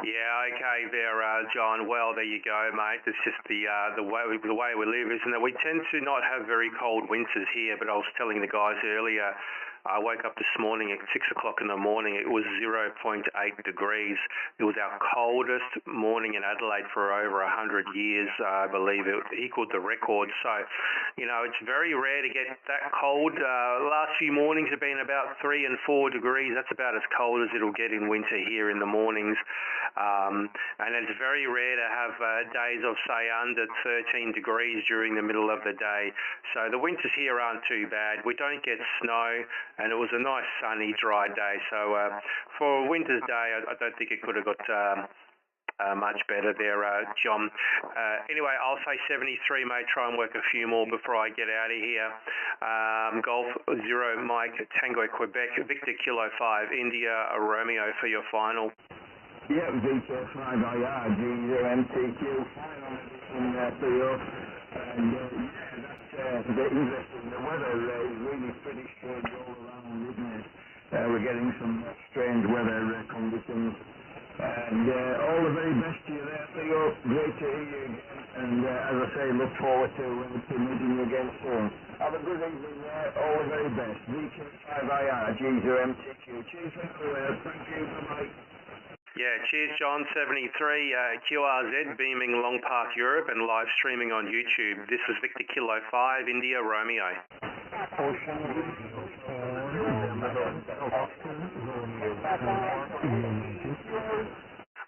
Yeah, okay there, John. Well, there you go, mate. It's just the way we live, isn't it? We tend to not have very cold winters here, but I was telling the guys earlier, I woke up this morning at 6 o'clock in the morning. It was 0.8 degrees. It was our coldest morning in Adelaide for over 100 years, I believe. It equaled the record. So, you know, it's very rare to get that cold. The last few mornings have been about 3 and 4 degrees. That's about as cold as it'll get in winter here in the mornings. And it's very rare to have days of, say, under 13 degrees during the middle of the day. So the winters here aren't too bad. We don't get snow, and it was a nice, sunny, dry day. So for a winter's day, I don't think it could have got much better there, John. Anyway, I'll say 73, mate. Try and work a few more before I get out of here. Golf 0, Mike, Tango, Quebec, Victor, Kilo 5, India, Romeo for your final. Yeah, VK5IR, G0MTQ, final edition for you. And that's a bit interesting. The weather is really pretty strange all around, isn't it? We're getting some strange weather conditions. And all the very best to you there, Theo. Great to hear you again. And as I say, look forward to meeting you again soon. Have a good evening there. All the very best. VK5IR, G0MTQ. Cheers, thank you. Bye-bye. Yeah, cheers, John. 73, QRZ, beaming Long Park, Europe, and live streaming on YouTube. This is Victor Kilo 5, India, Romeo.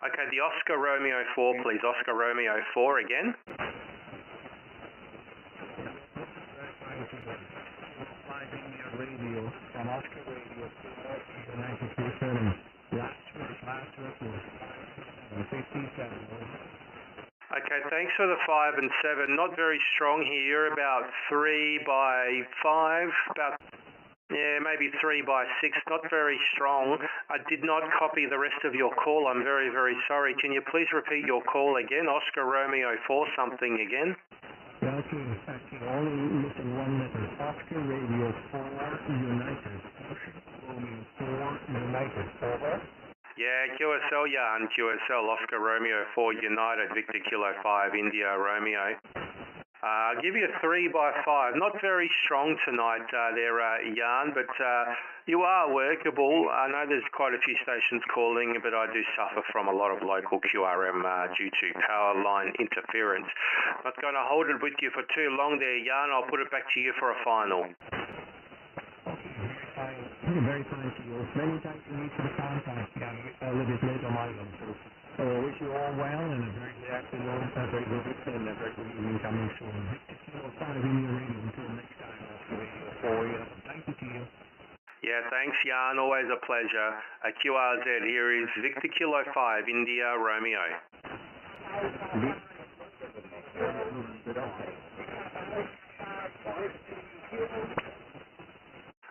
Okay, the Oscar Romeo 4, please. Oscar Romeo 4 again. Okay, thanks for the 5 and 7. Not very strong here. You're about 3 by 5, maybe 3 by 6. Not very strong. I did not copy the rest of your call. I'm very, very sorry. Can you please repeat your call again? Oscar Romeo 4 something again. Thank you. Only missing one letter. Oscar Radio 4 United. Oscar Romeo 4 United. Over. Yeah, QSL Yarn, QSL, Oscar Romeo 4 United, Victor Kilo 5, India Romeo. I'll give you a 3 by 5. Not very strong tonight there, Yarn, but you are workable. I know there's quite a few stations calling, but I do suffer from a lot of local QRM due to power line interference. Not going to hold it with you for too long there, Yarn. I'll put it back to you for a final. Very fine to you. Many thanks to you for the contact. I live at Little Island. So I wish you all well and a very good afternoon, a very good weekend, a very good evening coming soon. Victor Kilo 5 in your radio. Until next time, I'll see you for you. Thank you to you. Yeah, thanks, Jan. Always a pleasure. QRZ, here is Victor Kilo 5, India, Romeo.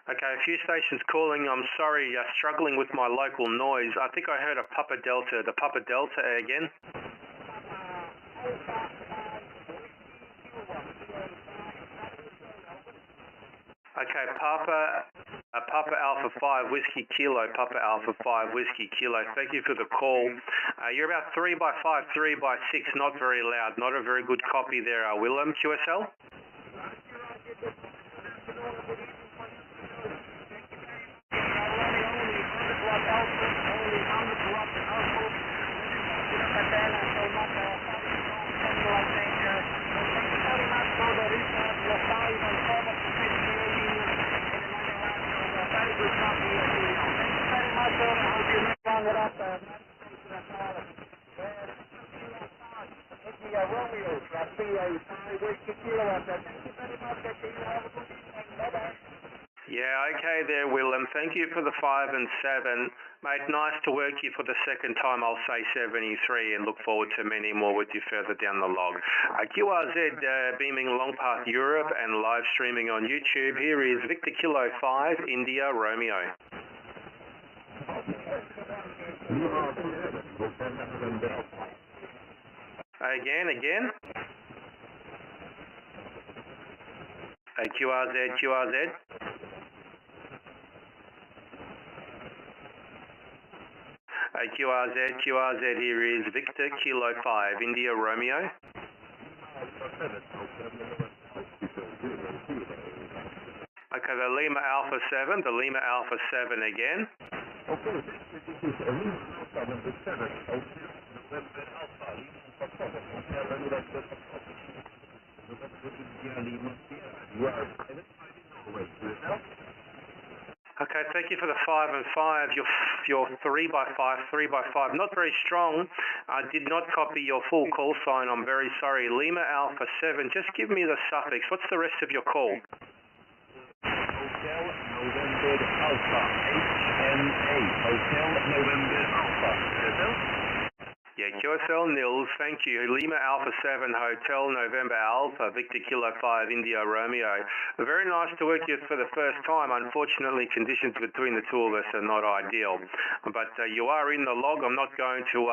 Okay, a few stations calling. I'm sorry, struggling with my local noise. I think I heard a Papa Delta. The Papa Delta again? Okay, Papa Alpha 5, Whiskey Kilo, Papa Alpha 5, Whiskey Kilo. Thank you for the call. You're about 3 by 5, 3 by 6, not very loud, not a very good copy there, Willem, QSL? Yeah, okay there, Willem. Thank you for the 5 and 7. Mate, nice to work you for the second time. I'll say 73 and look forward to many more with you further down the log. QRZ beaming Long Path Europe and live streaming on YouTube. Here is Victor Kilo 5, India, Romeo. Again. QRZ. QRZ, here is Victor Kilo 5, India, Romeo. Okay, the Lima Alpha 7 again. Okay, thank you for the 5 and 5. Your 3 by 5, not very strong. I did not copy your full call sign. I'm very sorry. Lima Alpha 7, just give me the suffix. What's the rest of your call? Hotel November Alpha, HNA, Hotel November Alpha. Yeah, QSL Nils, thank you. Lima Alpha 7, Hotel November Alpha, Victor Kilo 5, India Romeo. Very nice to work with you for the first time. Unfortunately, conditions between the two of us are not ideal. But you are in the log. I'm not going to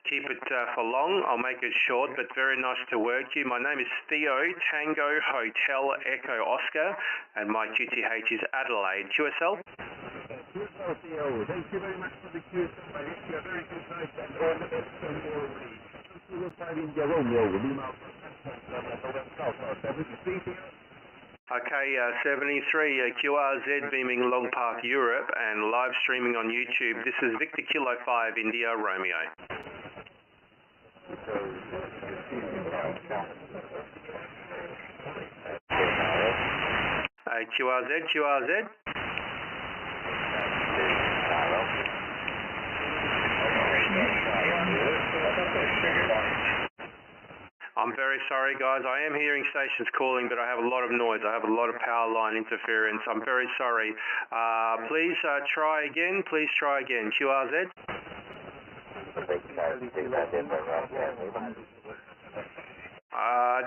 keep it for long. I'll make it short, but very nice to work you. My name is Theo, Tango Hotel Echo Oscar, and my QTH is Adelaide. QSL? Theo, thank you very much for the QSL. I wish you a very good night and all the best on your way. Kilo 5 India Romeo, Lima Alpha 73. Okay, 73, QRZ beaming Long Path Europe and live streaming on YouTube. This is Victor Kilo 5, India Romeo. QRZ. I'm very sorry, guys. I am hearing stations calling, but I have a lot of noise. I have a lot of power line interference. I'm very sorry. Please try again. QRZ.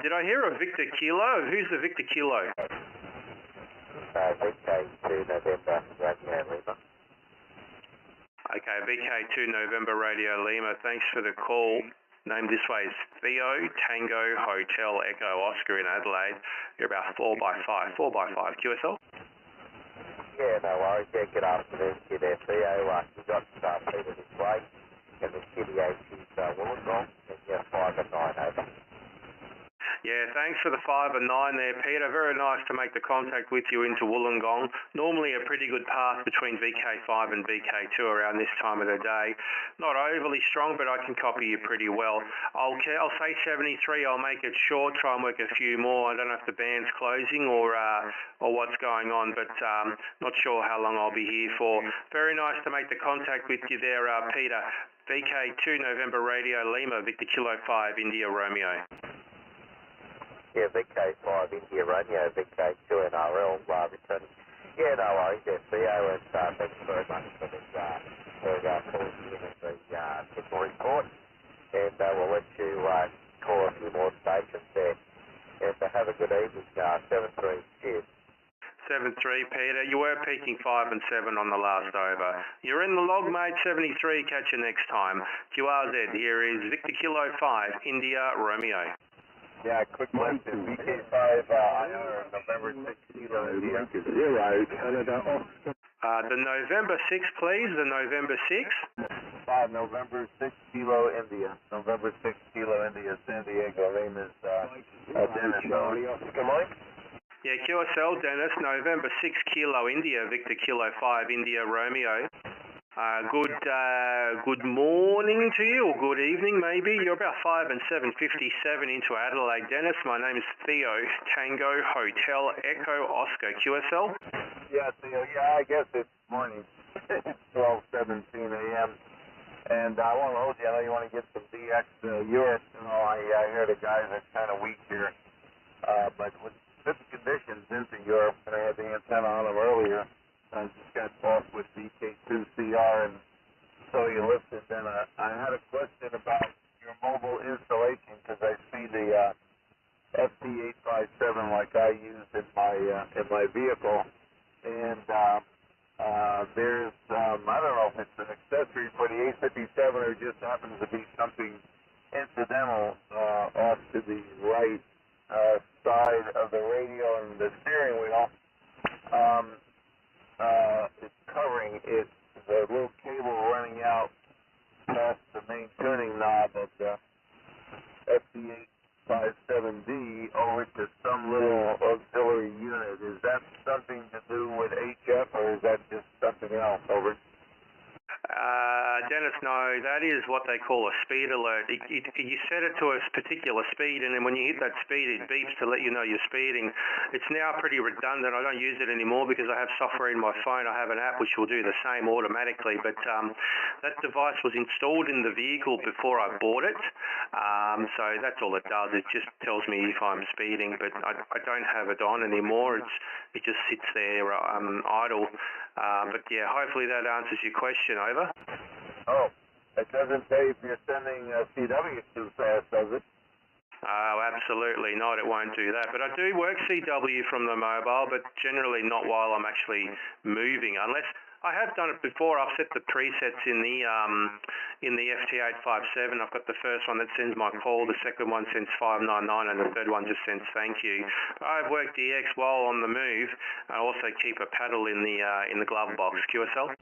Did I hear a Victor Kilo? Who's the Victor Kilo? VK2 November Radio Lima. Okay, VK2 November Radio Lima. Thanks for the call. Name this way is Theo, Tango, Hotel, Echo, Oscar in Adelaide. You're about 4 by 5. QSL? Yeah, no worries. Yeah, good afternoon to there, Theo. You got Peter this way. And the QTH is Wollongong. And you're 5 and 9 over. Yeah, thanks for the 5 and 9 there, Peter. Very nice to make the contact with you into Wollongong. Normally a pretty good path between VK5 and VK2 around this time of the day. Not overly strong, but I can copy you pretty well. I'll say 73. I'll make it short, try and work a few more. I don't know if the band's closing or what's going on, but not sure how long I'll be here for. Very nice to make the contact with you there, Peter. VK2 November Radio Lima, Victor Kilo 5, India Romeo. Yeah, VK5 India Romeo, VK2 NRL, returning Yeah, no worries. Yes, Theo, thank you very much for this, posting in the signal report. And we'll let you call a few more stations there. And have a good evening, 7-3. Cheers. 7-3, Peter. You were peaking 5 and 7 on the last over. You're in the log, mate. 73. Catch you next time. QRZ, here is Victor Kilo 5, India, Romeo. Yeah, quick question. VK5 IR, November 6 Kilo India. 0, Canada, Oscar. The November 6, please. The November 6. November 6 Kilo India. November 6 Kilo India, San Diego. Name is Dennis. Come on. Yeah, QSL, Dennis. November 6 Kilo India, Victor Kilo 5, India, Romeo. Good morning to you, or good evening maybe. You're about 5 and 7:57 into Adelaide, Dennis. My name is Theo, Tango Hotel Echo Oscar. QSL? Yeah, Theo. Yeah, I guess it's morning. 12:17 a.m. And I won't hold you. I know you want to get some DX Europe. I hear the guys are kind of weak here. But with good conditions into Europe, and I had the antenna on them earlier. I just got off with VK2CR, and so you listened. And I had a question about your mobile installation, because I see the FT857 like I use in my vehicle, and there's I don't know if it's an accessory for the 857 or just happens to be something incidental off to the right side of the radio and the steering wheel. It's covering it, the little cable running out past the main tuning knob of the FT857D over to some little auxiliary unit. Is that something to do with HF, or is that just something else? Over. Dennis, no, that is what they call a speed alert. You set it to a particular speed, and then when you hit that speed, it beeps to let you know you're speeding. It's now pretty redundant. I don't use it anymore because I have software in my phone. I have an app which will do the same automatically, but that device was installed in the vehicle before I bought it, so that's all it does. It just tells me if I'm speeding, but I don't have it on anymore. It just sits there idle. But yeah, hopefully that answers your question. Over. Oh, it doesn't say if you're sending CW too fast, does it? Oh, absolutely not. It won't do that. But I do work CW from the mobile, but generally not while I'm actually moving, unless I have done it before. I've set the presets in the FT857. I've got the first one that sends my call, the second one sends 599, and the third one just sends thank you. I've worked DX while on the move. I also keep a paddle in the glove box. QSL?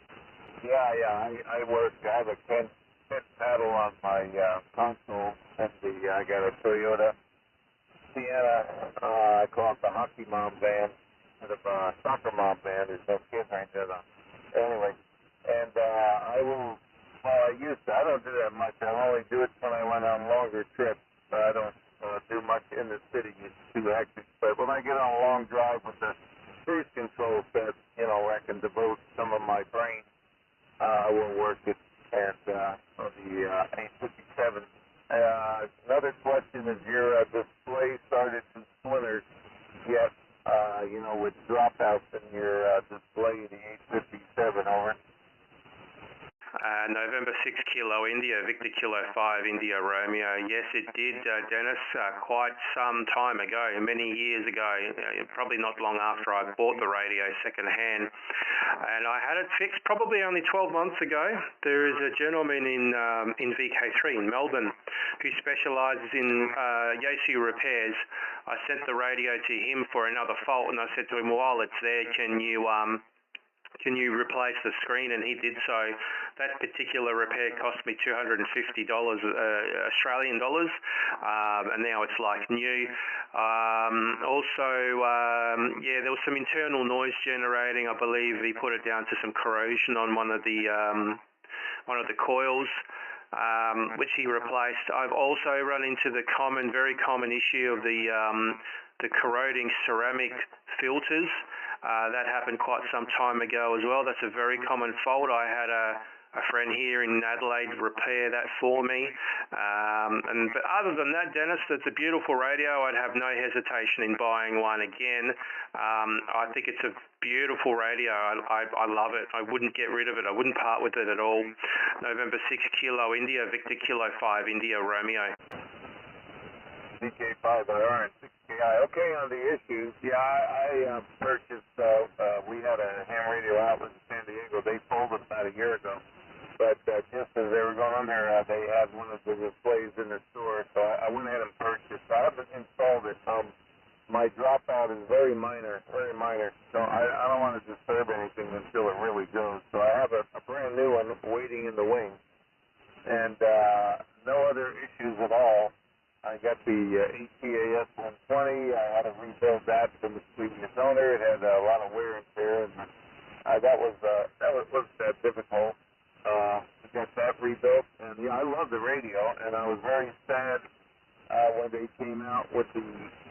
Yeah. I work. I have a Kent paddle on my console, and I got a Toyota Sienna. I call it the hockey mom van instead of a soccer mom van. There's no kids right there. Anyway, and I don't do that much. I only do it when I went on longer trips. I don't do much in the city. It's too hectic. But when I get on a long drive with the cruise control set, where I can devote some of my brain, I will work it at on the 857. Another question is your display started to splinter yet, with dropouts in your display, the 857, over. November 6 Kilo India, Victor Kilo 5, India Romeo. Yes, it did, Dennis, quite some time ago, many years ago, probably not long after I bought the radio second hand. And I had it fixed probably only 12 months ago. There is a gentleman in VK3 in Melbourne who specialises in Yaesu repairs. I sent the radio to him for another fault, and I said to him, while it's there, can you replace the screen? And he did so. That particular repair cost me $250 Australian dollars, and now it's like new. There was some internal noise generating. I believe he put it down to some corrosion on one of the coils, which he replaced. I've also run into the very common issue of the corroding ceramic filters. That happened quite some time ago as well. That's a very common fault. I had a a friend here in Adelaide repair that for me. But other than that, Dennis, it's a beautiful radio. I'd have no hesitation in buying one again. I think it's a beautiful radio. I love it. I wouldn't get rid of it. I wouldn't part with it at all. November 6 Kilo India, Victor Kilo 5 India Romeo. VK5IR and 6KI. Okay, on the issues, yeah, I purchased, we had a ham radio outlet in San Diego. They folded about a year ago. But just as they were going on there, they had one of the displays in the store, so I went ahead and purchased. I haven't installed it. My dropout is very minor, so I don't want to disturb anything until it really goes. So I have a brand new one waiting in the wing, and no other issues at all. I got the ATAS 120. I had to rebuild that from the previous owner. It had a lot of wear and tear, and that was difficult to get that rebuilt. And yeah, I love the radio, and I was very sad when they came out with the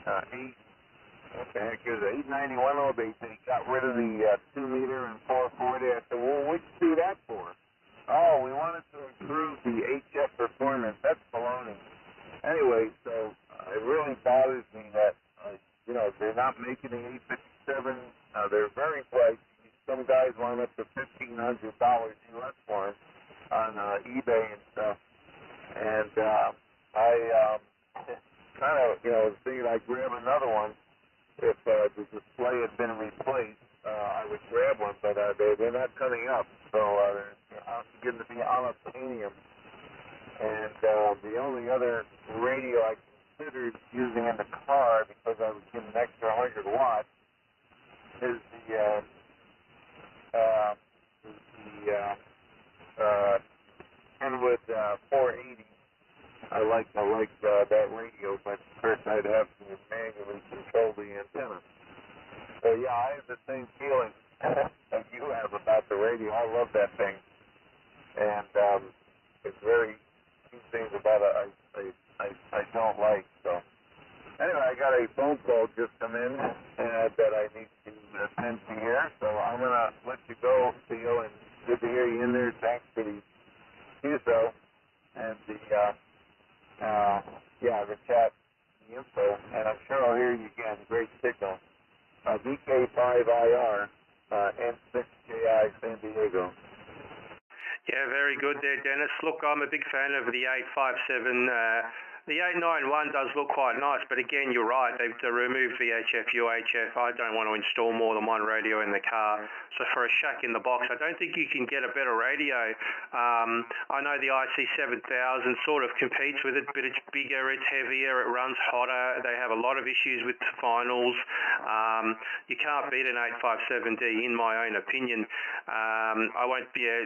891. Oh, they got rid of the 2-meter and 440. I said, well, what'd you do that for? Oh, we wanted to improve the HF performance. That's baloney. Anyway, so it really bothers me that, they're not making the 857. They're very pricey. Some guys want up to $1,500 US for them on eBay and stuff. And I kind of, was thinking I'd grab another one. If the display had been replaced, I would grab one, but they're not coming up. So they're getting to be unobtainium. And the only other radio I considered using in the car, because I was getting an extra 100 watts, is the Kenwood 480. I like that radio, but first I'd have to manually control the antenna. So yeah, I have the same feeling that you have about the radio. I love that thing, and it's very few things about it I don't like. So anyway, I got a phone call just come in that I need to attend to here. So I'm gonna let you go, Theo, and good to hear you in there. Thanks for the QSO and the chat, the info, and I'm sure I'll hear you again. Great signal. VK5IR, N6KI, San Diego. Yeah, very good there, Dennis. Look, I'm a big fan of the 857. The 891 does look quite nice, but again, you're right. They've removed VHF, UHF. I don't want to install more than one radio in the car. So for a shack in the box, I don't think you can get a better radio. I know the IC7000 sort of competes with it, but it's bigger, it's heavier, it runs hotter. They have a lot of issues with finals. You can't beat an 857D, in my own opinion.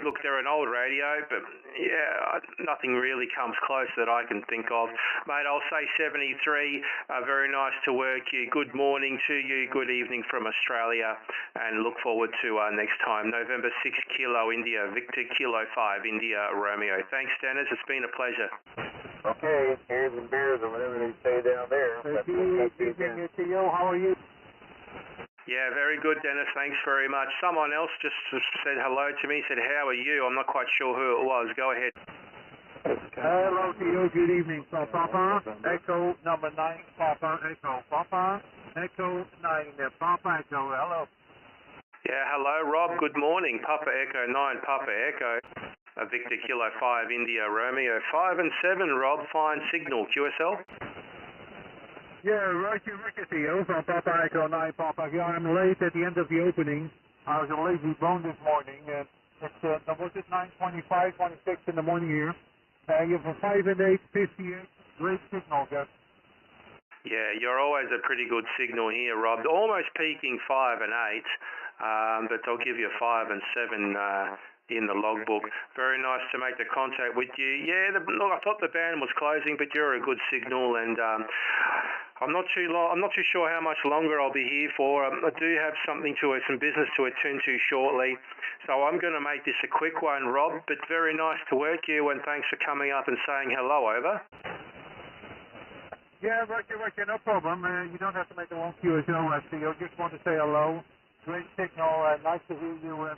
Look, they're an old radio, but yeah, nothing really comes close that I can think of. Mate, I'll say 73. Very nice to work you. Good morning to you. Good evening from Australia. And look forward to next time. November 6 Kilo India, Victor Kilo 5 India Romeo. Thanks, Dennis. It's been a pleasure. Okay, here's and beers or whatever they say down there. Theo, how are you? Yeah, very good, Dennis. Thanks very much. Someone else just said hello to me, said, how are you? I'm not quite sure who it was. Go ahead. Hello, Theo. Good evening. Papa, Echo number 9, Papa, Echo. Papa, Echo 9, Papa, Echo. Hello. Yeah, hello, Rob. Good morning. Papa Echo 9, Papa Echo. Victor Kilo 5, India Romeo. 5 and 7, Rob. Fine signal. QSL? Yeah, right, Theo. From Papa Echo 9, Papa. Yeah, I'm late at the end of the opening. I was a lazy bone this morning. It's, was it 9:25, 26 in the morning here? You have a 5 and 8, 58. Great signal, guys. Yeah, you're always a pretty good signal here, Rob. Almost peaking 5 and 8, but I'll give you 5 and 7 in the logbook. Very nice to make the contact with you. Yeah, look, I thought the band was closing, but you're a good signal, and I'm not too sure how much longer I'll be here for. I do have some business to attend to shortly, so I'm going to make this a quick one, Rob. But very nice to work you, and thanks for coming up and saying hello. Over. Yeah, Roger, no problem. You don't have to make a long QSO, Theo. Just want to say hello. Great signal. Nice to hear you.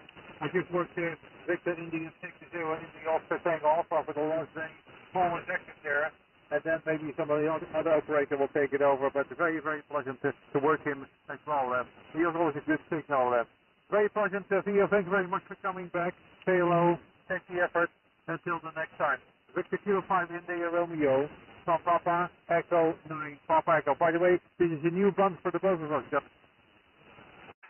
I just worked here, Victor India 60 India Oscar Tango Alpha for the last day, forward sector there, and then maybe somebody other operator will take it over, but very, very pleasant to work him as well. He has always a good signal. Very pleasant, Theo, thank you very much for coming back. Say hello, take the effort, until the next time. Victor Kilo 5 India Romeo, from Papa Echo 9, Papa Echo. By the way, this is a new band for the both of us.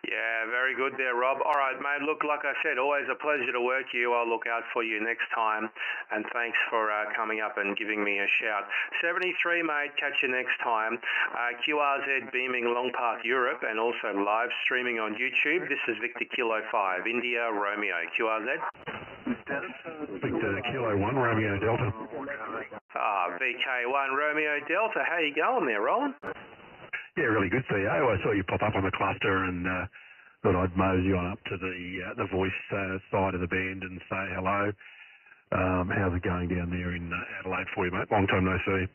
Yeah, very good there, Rob. All right, mate. Look, like I said, always a pleasure to work you. I'll look out for you next time. And thanks for coming up and giving me a shout. 73, mate. Catch you next time. QRZ beaming Long Path Europe and also live streaming on YouTube. This is Victor Kilo 5, India Romeo. QRZ? Victor Kilo 1, Romeo Delta. VK1 Romeo Delta. How you going there, Roland? Yeah, really good, Theo. I saw you pop up on the cluster and thought I'd mosey on up to the voice side of the band and say hello. How's it going down there in Adelaide for you, mate? Long time no see.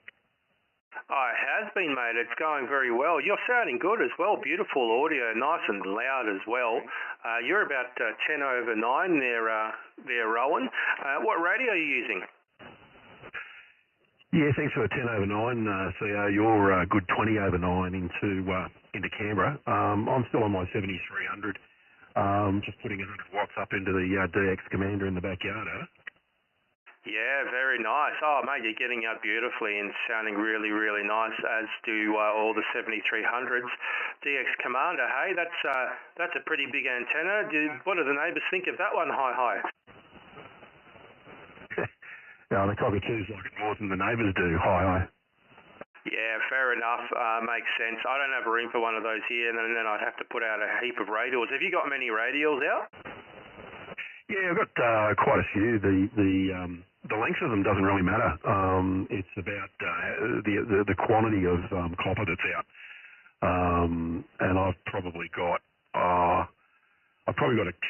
Oh, it has been, mate. It's going very well. You're sounding good as well. Beautiful audio, nice and loud as well. You're about 10 over 9 there, Rowan. What radio are you using? Yeah, thanks for 10 over 9, Theo. You're a good 20 over 9 into Canberra. I'm still on my 7300. Just putting 100 watts up into the DX Commander in the backyard, Yeah, very nice. Oh, mate, you're getting out beautifully and sounding really, really nice, as do all the 7300s. DX Commander, hey, that's a pretty big antenna. What do the neighbours think of that one, hi? Yeah, the cockatoos like it more than the neighbours do. Hi. Yeah, fair enough. Makes sense. I don't have room for one of those here, and then I'd have to put out a heap of radials. Have you got many radials out? Yeah, I've got quite a few. The length of them doesn't really matter. It's about the quantity of copper that's out. And I've probably got a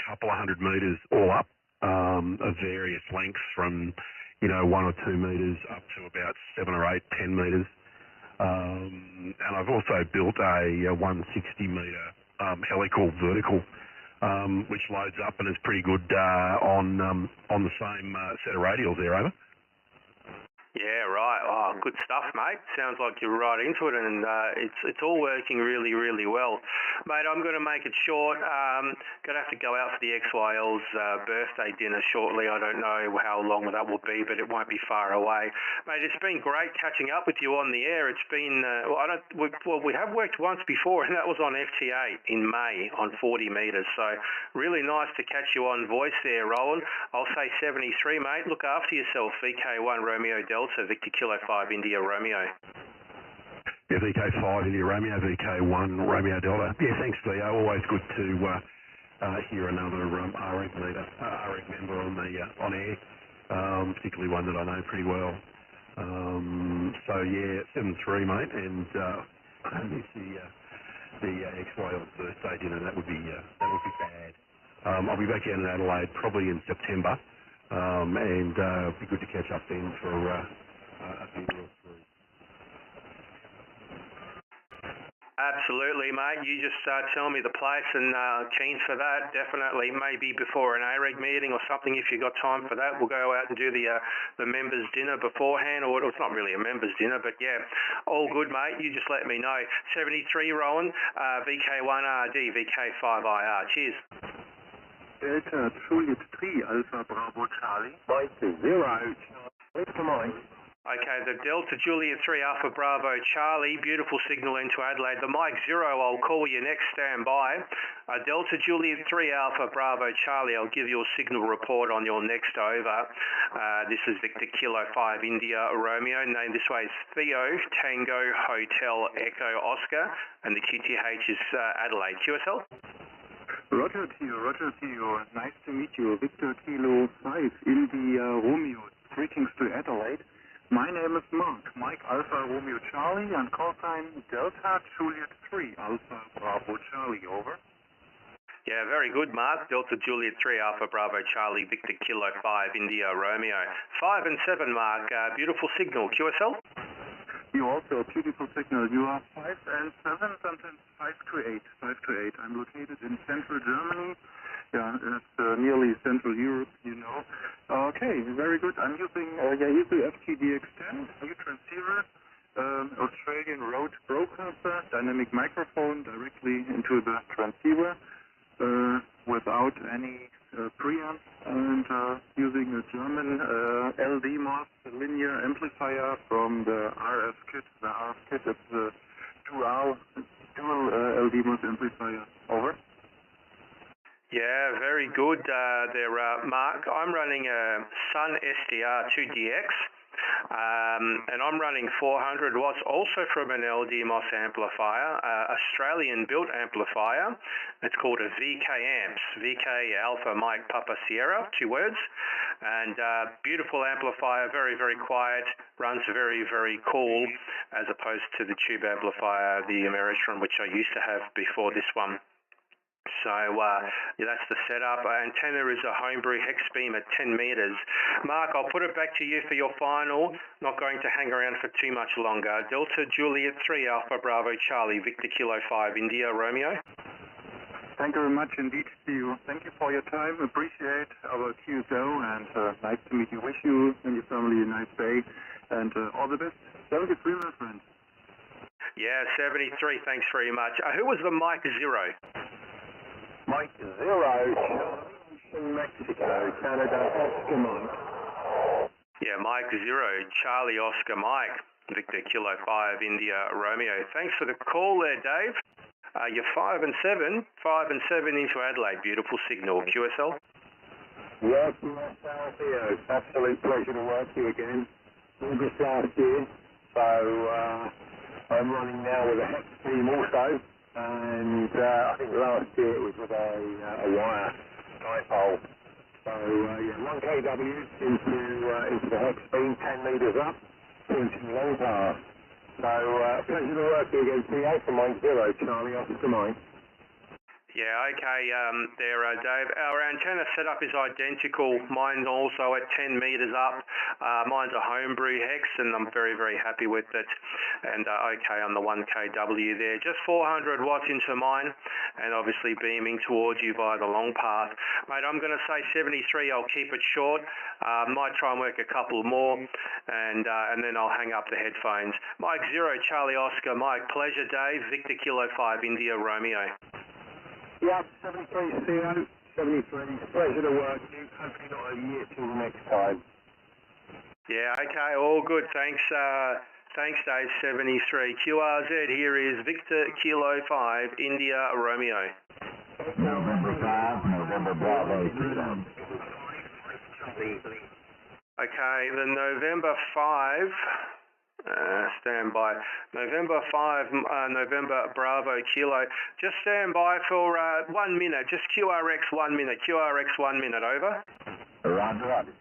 couple of 100 metres all up of various lengths from 1 or 2 metres up to about 7 or 8, 10 metres. And I've also built a 160 metre helical vertical, which loads up and is pretty good on the same set of radials there, over. Yeah, right. Oh, good stuff, mate. Sounds like you're right into it, and it's all working really, really well. Mate, I'm going to make it short. Going to have to go out for the XYL's birthday dinner shortly. I don't know how long that will be, but it won't be far away. Mate, it's been great catching up with you on the air. It's been, we have worked once before, and that was on FT8 in May on 40 metres. So really nice to catch you on voice there, Roland. I'll say 73, mate. Look after yourself. VK1 Romeo Delta. Victor Kilo 5 India Romeo. Yeah, VK5 India Romeo, VK1 Romeo Delta. Yeah, thanks, Theo. Always good to hear another RF member on air, particularly one that I know pretty well. So yeah, 7-3, mate, and it's the XYL's birthday dinner. That would be bad. I'll be back down in Adelaide probably in September. And it'd be good to catch up then for a beer or three. Absolutely, mate. You just tell me the place, and keen for that, definitely. Maybe before an AREG meeting or something, if you got time for that. We'll go out and do the members' dinner beforehand, or it's not really a members' dinner, but yeah, all good, mate. You just let me know. 73, Rowan, VK1RD, VK5IR. Cheers. Delta Juliet 3 Alpha Bravo Charlie. Mike 0. Wait for Mike. Okay, the Delta Juliet 3 Alpha Bravo Charlie, beautiful signal into Adelaide. The Mike 0, I'll call you next, stand by. Delta Juliet 3 Alpha Bravo Charlie, I'll give you a signal report on your next over. This is Victor Kilo 5 India Romeo, named this way is Theo Tango Hotel Echo Oscar, and the QTH is Adelaide. QSL? Roger Theo. Nice to meet you. Victor Kilo 5 India Romeo. Greetings to Adelaide. My name is Mark. Mike Alpha Romeo Charlie and call sign Delta Juliet 3 Alpha Bravo Charlie. Over. Yeah, very good, Mark. Delta Juliet 3 Alpha Bravo Charlie Victor Kilo 5 India Romeo. 5 and 7, Mark. Beautiful signal. QSL? You also a beautiful signal. You are 5 and 7, sometimes 5 to 8. 5 to 8. I'm located in central Germany, Yeah, it's nearly Central Europe, you know. Okay, very good. I'm using Yaesu FTDX10, new transceiver, Australian Road broadcaster, dynamic microphone directly into the transceiver without any preamp, and using a German LDMOS linear amplifier from the RF kit. The RF kit is the dual LDMOS amplifier. Over. Yeah, very good there, Mark. I'm running a Sun SDR2DX, and I'm running 400 watts, also from an LDMOS amplifier, Australian-built amplifier. It's called a VK Amps, VK Alpha Mike Papa Sierra, 2 words. And beautiful amplifier, very, very quiet, runs very, very cool, as opposed to the tube amplifier, the Ameritron, which I used to have before this one. So yeah, that's the setup. Antenna is a Homebrew hex beam at 10 meters. Mark, I'll put it back to you for your final. Not going to hang around for too much longer. Delta Juliet 3 Alpha Bravo Charlie Victor Kilo 5 India Romeo. Thank you very much indeed to you. Thank you for your time. Appreciate our QSO, and nice to meet you. Wish you and your family a nice day, and all the best. 73, my friend. Yeah, 73. Thanks very much. Who was the Mike Zero? Mike Zero, Mexico, Canada, Oscar Mike. Yeah, Mike Zero, Charlie Oscar Mike, Victor Kilo 5, India Romeo. Thanks for the call there, Dave. You're 5 and 7 into Adelaide. Beautiful signal. QSL? Yes, QSL, Theo. Absolute pleasure to work with you again. August last year, so I'm running now with a hex beam also. And I think last year it was with a wire dipole. So yeah, 1 kW into the hex beam, 10 meters up, pointing long path. So pleasure to work with you again, PA from Mike Zero, Charlie Oscar Mike. Yeah, okay, there, Dave. Our antenna setup is identical. Mine's also at 10 meters up. Mine's a Homebrew hex, and I'm very, very happy with it. And okay on the 1 kW there. Just 400 watts into mine, and obviously beaming towards you via the long path. Mate, I'm going to say 73. I'll keep it short. Might try and work a couple more, and then I'll hang up the headphones. Mike Zero, Charlie Oscar, Mike. Pleasure, Dave. Victor Kilo 5, India Romeo. Yeah, 73 CO, 73. Pleasure to work with you. Hopefully not a year till next time. Yeah, okay, all good. Thanks, Dave. 73. QRZ, here is Victor Kilo 5, India Romeo. November 5, November Bravo Kilo. Okay, the November 5... stand by. November 5, November Bravo Kilo. Just stand by for 1 minute. Just QRX 1 minute. QRX 1 minute, over. Roger, roger.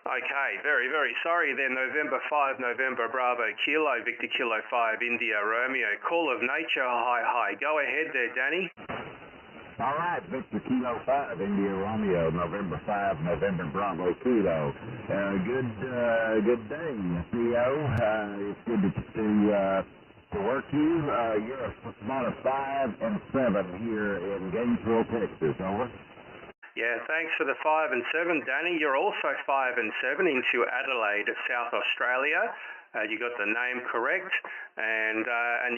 Okay, very, very sorry there. November 5, November Bravo Kilo, Victor Kilo 5, India Romeo. Call of nature, hi. Go ahead there, Danny. All right, Victor Kilo 5, India Romeo, November 5, November Bravo Kilo. Good day, Theo. It's good to work you. You're about a 5 and 7 here in Gainesville, Texas. Over. Yeah, thanks for the 5 and 7, Danny. You're also 5 and 7 into Adelaide, South Australia. You got the name correct, and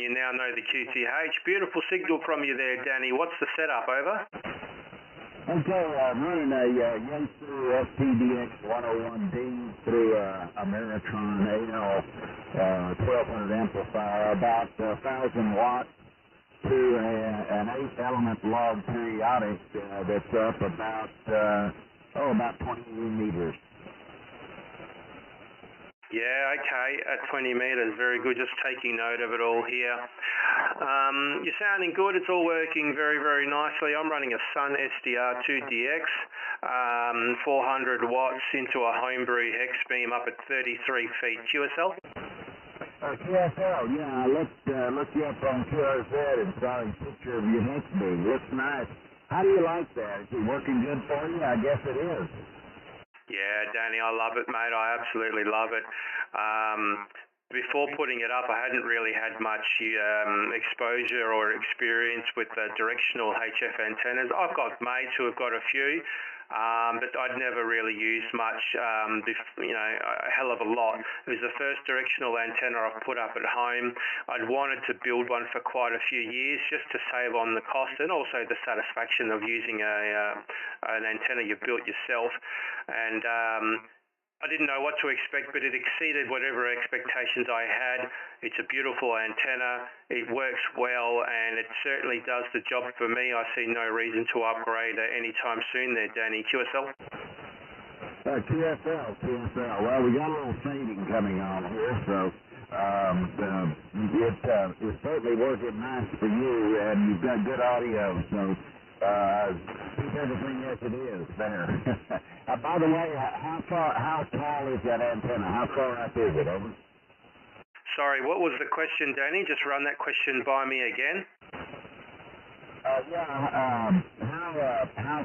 you now know the QTH. Beautiful signal from you there, Danny. What's the setup? Over. Okay, I'm running a Yaesu FPDX 101D through a Meritron AL 1200 amplifier, about 1,000 watts to an 8-element log periodic that's up about 20 meters. Yeah, okay, at 20 metres, very good, just taking note of it all here. You're sounding good, it's all working very, very nicely. I'm running a Sun SDR2DX, 400 watts into a homebrew hex beam up at 33 feet. QSL? QSL, yeah, I looked you up on QRZ and saw a picture of your hex beam. Looks nice. How do you like that? Is it working good for you? I guess it is. Yeah, Danny, I love it, mate. I absolutely love it. Before putting it up, I hadn't really had much exposure or experience with directional HF antennas. I've got mates who have got a few, but I'd never really used much, a hell of a lot. It was the first directional antenna I've put up at home. I'd wanted to build one for quite a few years just to save on the cost and also the satisfaction of using an antenna you've built yourself. And I didn't know what to expect, but it exceeded whatever expectations I had. It's a beautiful antenna, it works well, and it certainly does the job for me. I see no reason to upgrade anytime soon there, Danny. QSL? QSL. Well, we got a little fading coming on here, so it's certainly working nice for you, and you've got good audio, so keep everything as it is there. By the way, how tall is that antenna? How far up is it? Over. Sorry, what was the question, Danny? Just run that question by me again. How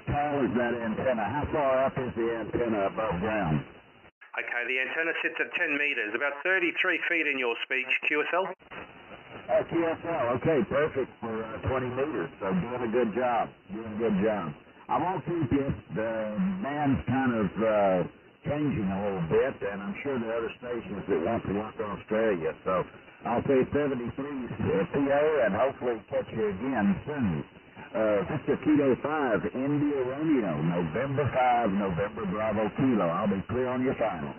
tall is that antenna? How far up is the antenna above ground? Okay, the antenna sits at 10 metres, about 33 feet in your speech. QSL? QSL, okay, perfect for 20 meters, so doing a good job. I won't keep you. The band's kind of changing a little bit, and I'm sure there are other stations that want to work on Australia, so I'll say 73 PO and hopefully catch you again soon. Victor Kilo 5, India Romeo, November 5, November Bravo Kilo. I'll be clear on your final.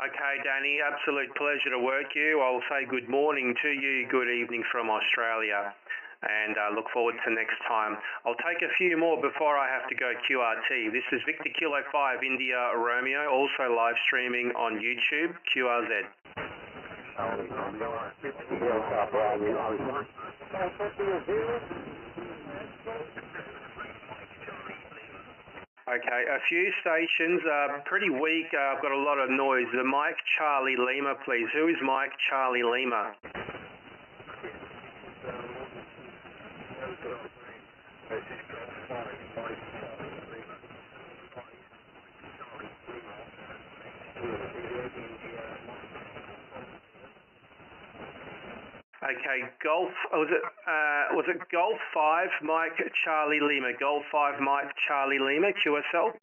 Okay, Danny, absolute pleasure to work you. I'll say good morning to you, good evening from Australia, and look forward to next time. I'll take a few more before I have to go QRT. This is Victor Kilo 5, India Romeo, also live streaming on YouTube, QRZ. Okay, a few stations are pretty weak. I've got a lot of noise. The Mike Charlie Lima, please. Who is Mike Charlie Lima? Okay, Golf, was it Golf 5, Mike Charlie Lima? Golf 5, Mike Charlie Lima, QSL?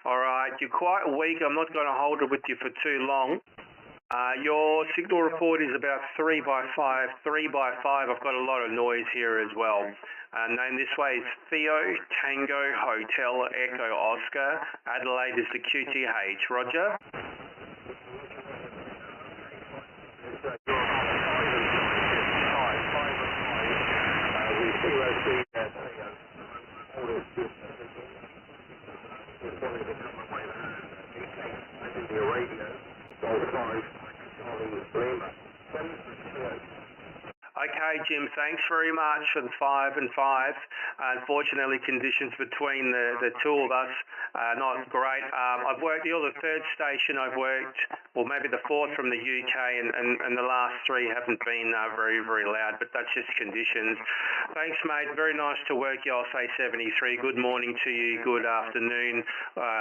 Alright, you're quite weak. I'm not going to hold it with you for too long. Your signal report is about 3 by 5. 3 by 5, I've got a lot of noise here as well. Name this way is Theo Tango Hotel Echo Oscar. Adelaide is the QTH. Roger. Okay, Jim, thanks very much for the 5 and 5. Unfortunately, conditions between the two of us are not great. I've worked, you're the third station I've worked, or maybe the fourth from the UK, and the last 3 haven't been very, very loud, but that's just conditions. Thanks, mate. Very nice to work you. I'll say 73. Good morning to you. Good afternoon.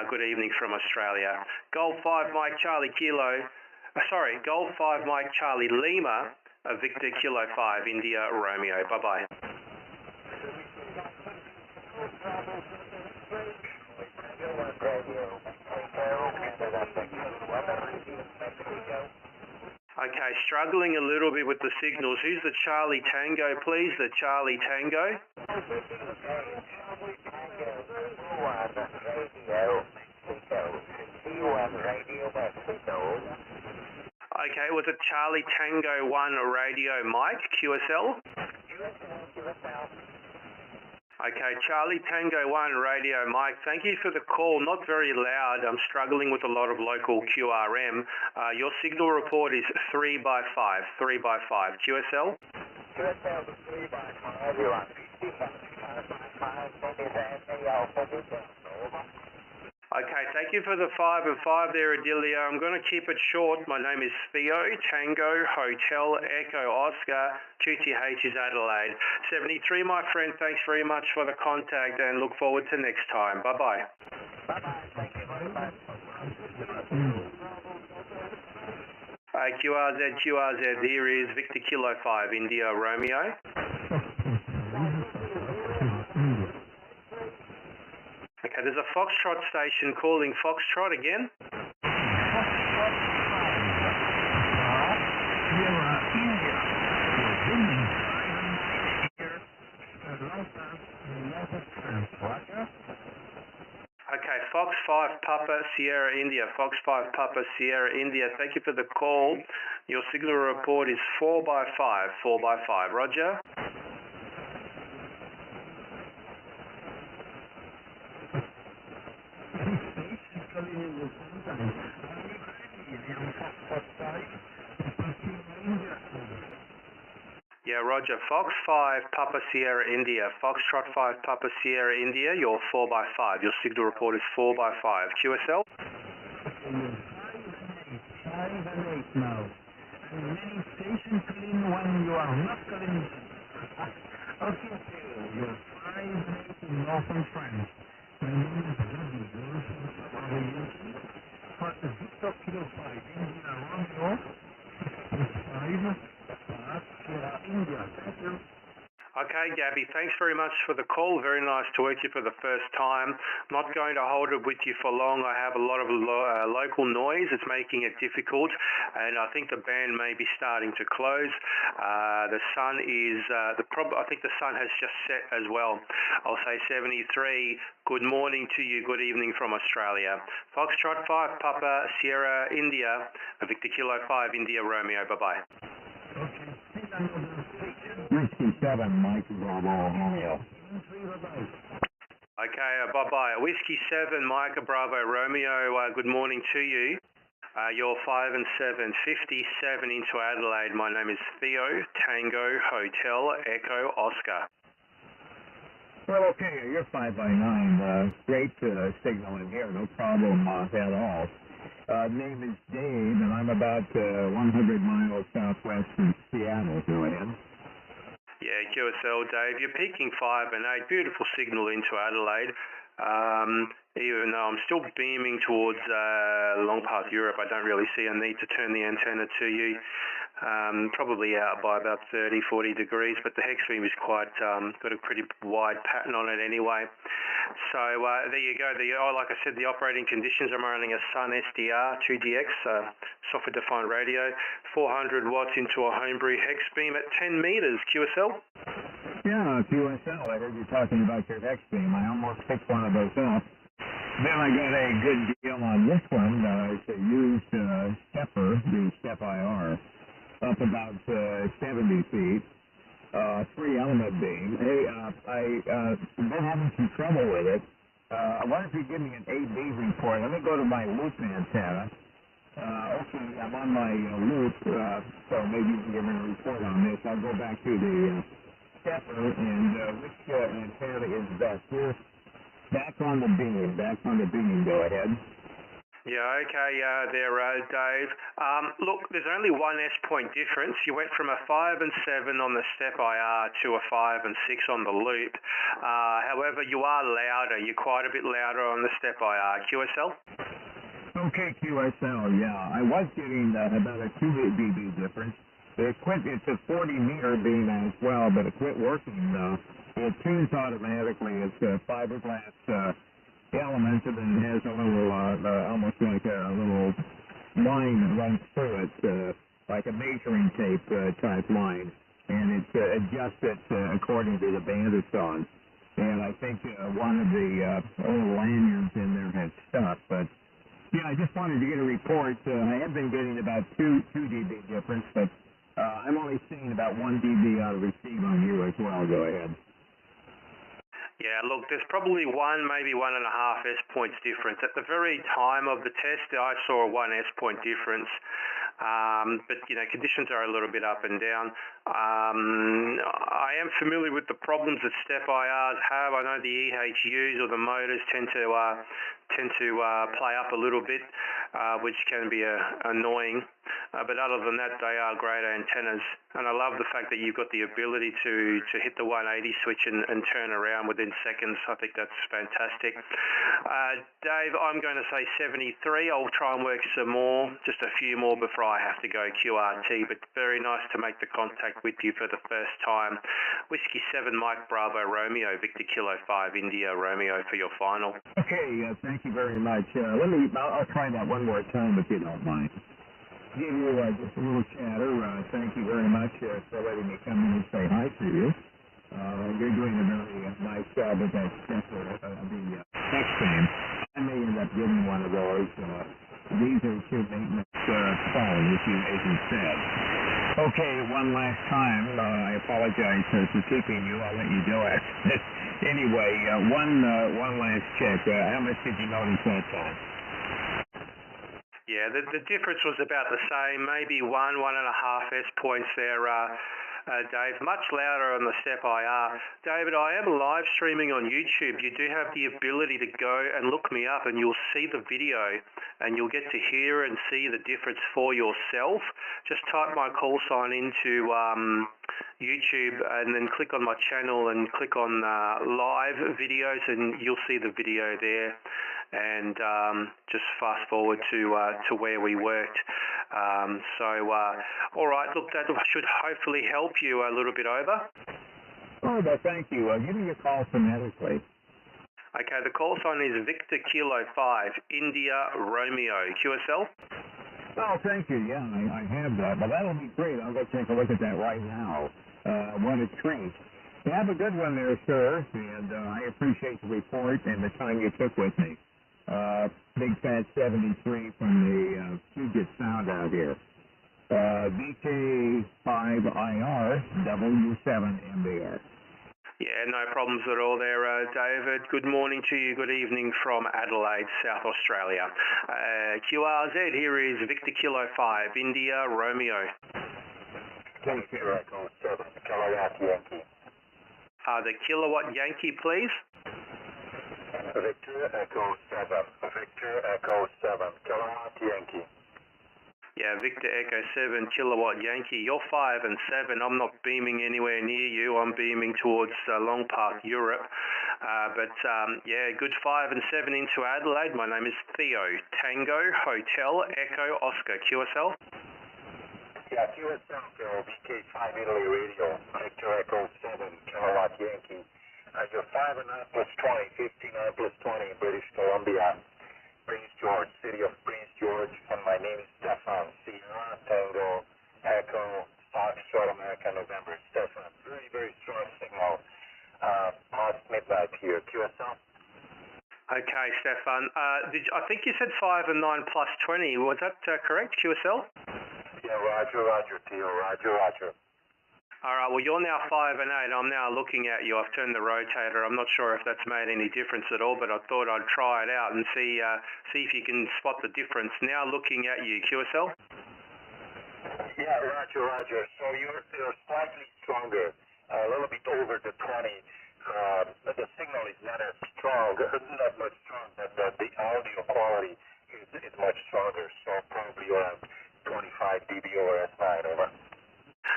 Good evening from Australia. Golf 5 Mike Charlie Kilo. Golf 5 Mike Charlie Lima. Victor Kilo 5, India Romeo. Bye-bye. Okay, struggling a little bit with the signals. Who's the Charlie Tango, please? The Charlie Tango. Okay, was it Charlie Tango 1 Radio Mike, QSL? Okay, Charlie Tango 1 Radio Mike, thank you for the call. Not very loud. I'm struggling with a lot of local QRM. Your signal report is 3 by 5. 3 by 5. QSL? QSL 3 by 5. You're on 55. Okay, thank you for the 5 and 5 there, Adelia. I'm going to keep it short. My name is Theo, Tango, Hotel, Echo, Oscar, QTH is Adelaide. 73, my friend, thanks very much for the contact and look forward to next time. Bye-bye. Bye-bye. Thank you. Bye-bye. QRZ, here is Victor Kilo 5, India Romeo. Okay, there's a Foxtrot station calling Foxtrot again. Okay, Fox 5 Papa Sierra India, Fox 5 Papa Sierra India, thank you for the call. Your signal report is 4 by 5, 4 by 5. Roger. Yeah, Roger. Fox 5 Papa Sierra India, Foxtrot 5 Papa Sierra India, you're 4 by 5. Your signal report is 4 by 5. QSL? 5 and 8 now. And many stations calling when you are not calling. Okay, you're 5 and 8 in Northern France. My name is David Wilson from the UK. For the Victor Kilo 5 India Romeo, 5 India. Thank you. Okay, Gabby, thanks very much for the call. Very nice to work you for the first time. Not going to hold it with you for long. I have a lot of local noise. It's making it difficult, and I think the band may be starting to close. The sun is, I think the sun has just set as well. I'll say 73. Good morning to you. Good evening from Australia. Foxtrot 5 Papa Sierra India, Victor Kilo 5 India Romeo. Bye-bye. Okay. Whiskey 7, Mike Bravo, Romeo. Okay, bye-bye. Whiskey 7, Mike Bravo, Romeo, good morning to you. You're 5 and 7, 57 into Adelaide. My name is Theo, Tango, Hotel, Echo, Oscar. Well, okay, you're 5 by 9. Great signal in here, no problem at all. Name is Dave, and I'm about 100 miles southwest from Seattle. Go ahead. Yeah, QSL, Dave. You're peaking 5 and 8. Beautiful signal into Adelaide. Even though I'm still beaming towards long past Europe, I don't really see a need to turn the antenna to you. Probably out by about 30, 40 degrees, but the hex beam is quite, got a pretty wide pattern on it anyway. So there you go. Like I said, the operating conditions, I'm running a Sun SDR 2DX, software-defined radio, 400 watts into a homebrew hex beam at 10 meters. QSL? Yeah, QSL. I heard you talking about your hex beam. I almost picked one of those up. Then I got a good deal on this one. It's a used stepper, the Step IR, up about 70 feet. 3-element beam. Hey, I've been having some trouble with it. I wonder if you give me an AB report. Let me go to my loop antenna. Okay, I'm on my loop, so maybe you can give me a report on this. I'll go back to the stepper, and which antenna is best? Here, back on the beam, go ahead. Yeah, okay, there, Dave. Look, there's only one S-point difference. You went from a 5 and 7 on the Step IR to a 5 and 6 on the loop. However, you are louder. You're quite a bit louder on the Step IR. QSL? Okay, QSL, yeah. I was getting about a 2 dB difference. It's a 40-meter beam as well, but it quit working. It tunes automatically. It's a fiberglass element, and then it has a little, almost like a little line that runs through it, like a measuring tape type line, and it's adjusted according to the band it's on. And I think one of the old lanyards in there has stuck, but yeah, I just wanted to get a report. I have been getting about 2 dB difference, but I'm only seeing about 1 dB on receive on you as well. Go ahead. Yeah, look, there's probably 1, maybe 1.5 S points difference. At the very time of the test, I saw a 1 S point difference. But, you know, conditions are a little bit up and down. I am familiar with the problems that step IRs have. I know the EHUs or the motors tend to play up a little bit, which can be annoying. But other than that, they are great antennas. And I love the fact that you've got the ability to hit the 180 switch and turn around within seconds. I think that's fantastic. Dave, I'm going to say 73. I'll try and work some more, just a few more before I have to go QRT. But very nice to make the contact with you for the first time. Whiskey 7 Mike Bravo Romeo, Victor Kilo 5 India Romeo for your final. Okay, thank you very much. I'll try that one more time if you don't mind. Give you just a little chatter. Thank you very much for letting me come in and say hi to you. You're doing a very nice job with that step of the next game. I may end up getting one of those. These are your maintenance phone, as you said. Okay, one last time. I apologize for keeping you. I'll let you do it. Anyway, one last check. How much did you notice that time? Yeah, the difference was about the same, maybe 1.5 S points there, Dave. Much louder on the Step IR. David, I am live streaming on YouTube. You do have the ability to go and look me up and you'll see the video and you'll get to hear and see the difference for yourself. Just type my call sign into YouTube and then click on my channel and click on live videos and you'll see the video there. And just fast forward to where we worked. All right, look, that should hopefully help you a little bit over. Oh, well, thank you. Give me a call phonetically. Okay, the call sign is Victor Kilo 5, India Romeo, QSL. Oh, thank you. Yeah, I have that. But that'll be great. I'll go take a look at that right now. What a treat. You have a good one there, sir, and I appreciate the report and the time you took with me. Big Fat 73 from the Puget Sound out here. VK5IR, W7MBR. Yeah, no problems at all there, David. Good morning to you. Good evening from Adelaide, South Australia. QRZ, here is Victor Kilo 5, India Romeo. Victor Echo 7, Kilowatt Yankee. The Kilowatt Yankee, please. Victor Echo 7, Victor Echo 7, Kilowatt Yankee. Yeah, Victor Echo 7, Kilowatt Yankee. You're 5 and 7. I'm not beaming anywhere near you. I'm beaming towards Long Park, Europe. Yeah, good 5 and 7 into Adelaide. My name is Theo. Tango, Hotel, Echo, Oscar. QSL? Yeah, QSL, VK5 Italy Radio. Victor Echo 7, Kilowatt Yankee. You're 5 and 9 plus 20, 59 plus 20 in British Columbia. Prince George, city of Prince George, and my name is Stefan. Sierra, Tango, Echo, Foxtrot, America, November. Stefan, very, very strong signal. Past midnight here. QSL? Okay, Stefan. I think you said 5 and 9 plus 20. Was that correct, QSL? Yeah, Roger, Theo. Roger. All right, well, you're now 5 and 8. I'm now looking at you. I've turned the rotator. I'm not sure if that's made any difference at all, but I thought I'd try it out and see if you can spot the difference. Now looking at you, QSL? Yeah, Roger. So you're slightly stronger, a little bit over the 20. But the signal is not as strong, not much strong, but the audio quality is much stronger, so probably around 25 dB over S9, over.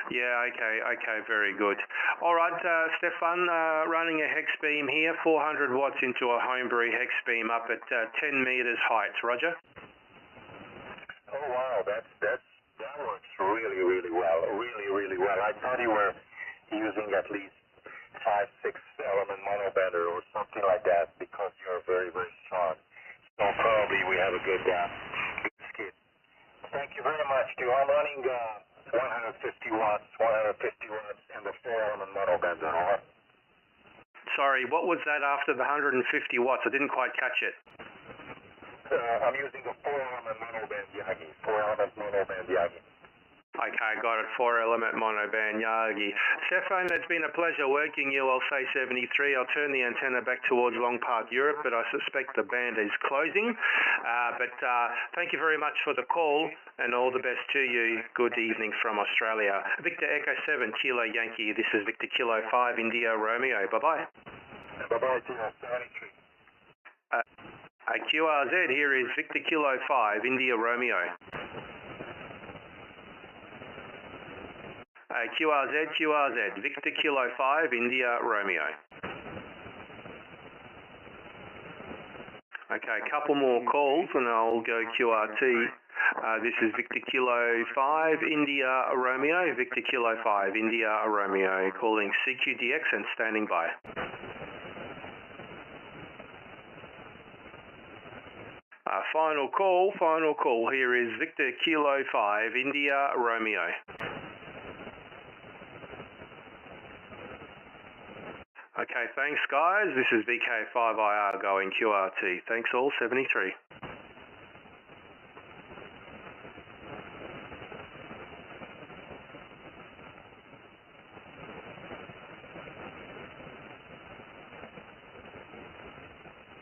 Yeah, okay, very good. All right, Stefan, running a hex beam here, 400 watts into a Homebrew hex beam up at 10 meters height. Roger? Oh, wow, that works really, really well. Really well. I thought you were using at least 5-6 element monobender or something like that because you're very, very strong. So probably we have a good skid. Thank you very much. I'm running 150 watts, and the 4-element monobender. Over. Sorry, what was that after the 150 watts? I didn't quite catch it. I'm using a 4-element monoband Yagi. 4-element monoband Yagi. Okay, got it. 4-element monoband Yagi. Stefan, it's been a pleasure working you. I'll say 73. I'll turn the antenna back towards Long Park, Europe, but I suspect the band is closing. But thank you very much for the call, and all the best to you. Good evening from Australia. Victor Echo 7, Kilo Yankee. This is Victor Kilo 5, India Romeo. Bye-bye. Bye-bye to 73. QRZ, here is Victor Kilo 5, India Romeo. QRZ, Victor Kilo 5, India Romeo. Okay, a couple more calls and I'll go QRT. This is Victor Kilo 5, India Romeo. Victor Kilo 5, India Romeo, calling CQDX and standing by. Final call. Here is Victor Kilo 5, India Romeo. Okay, thanks guys. This is VK5IR going QRT. Thanks all, 73.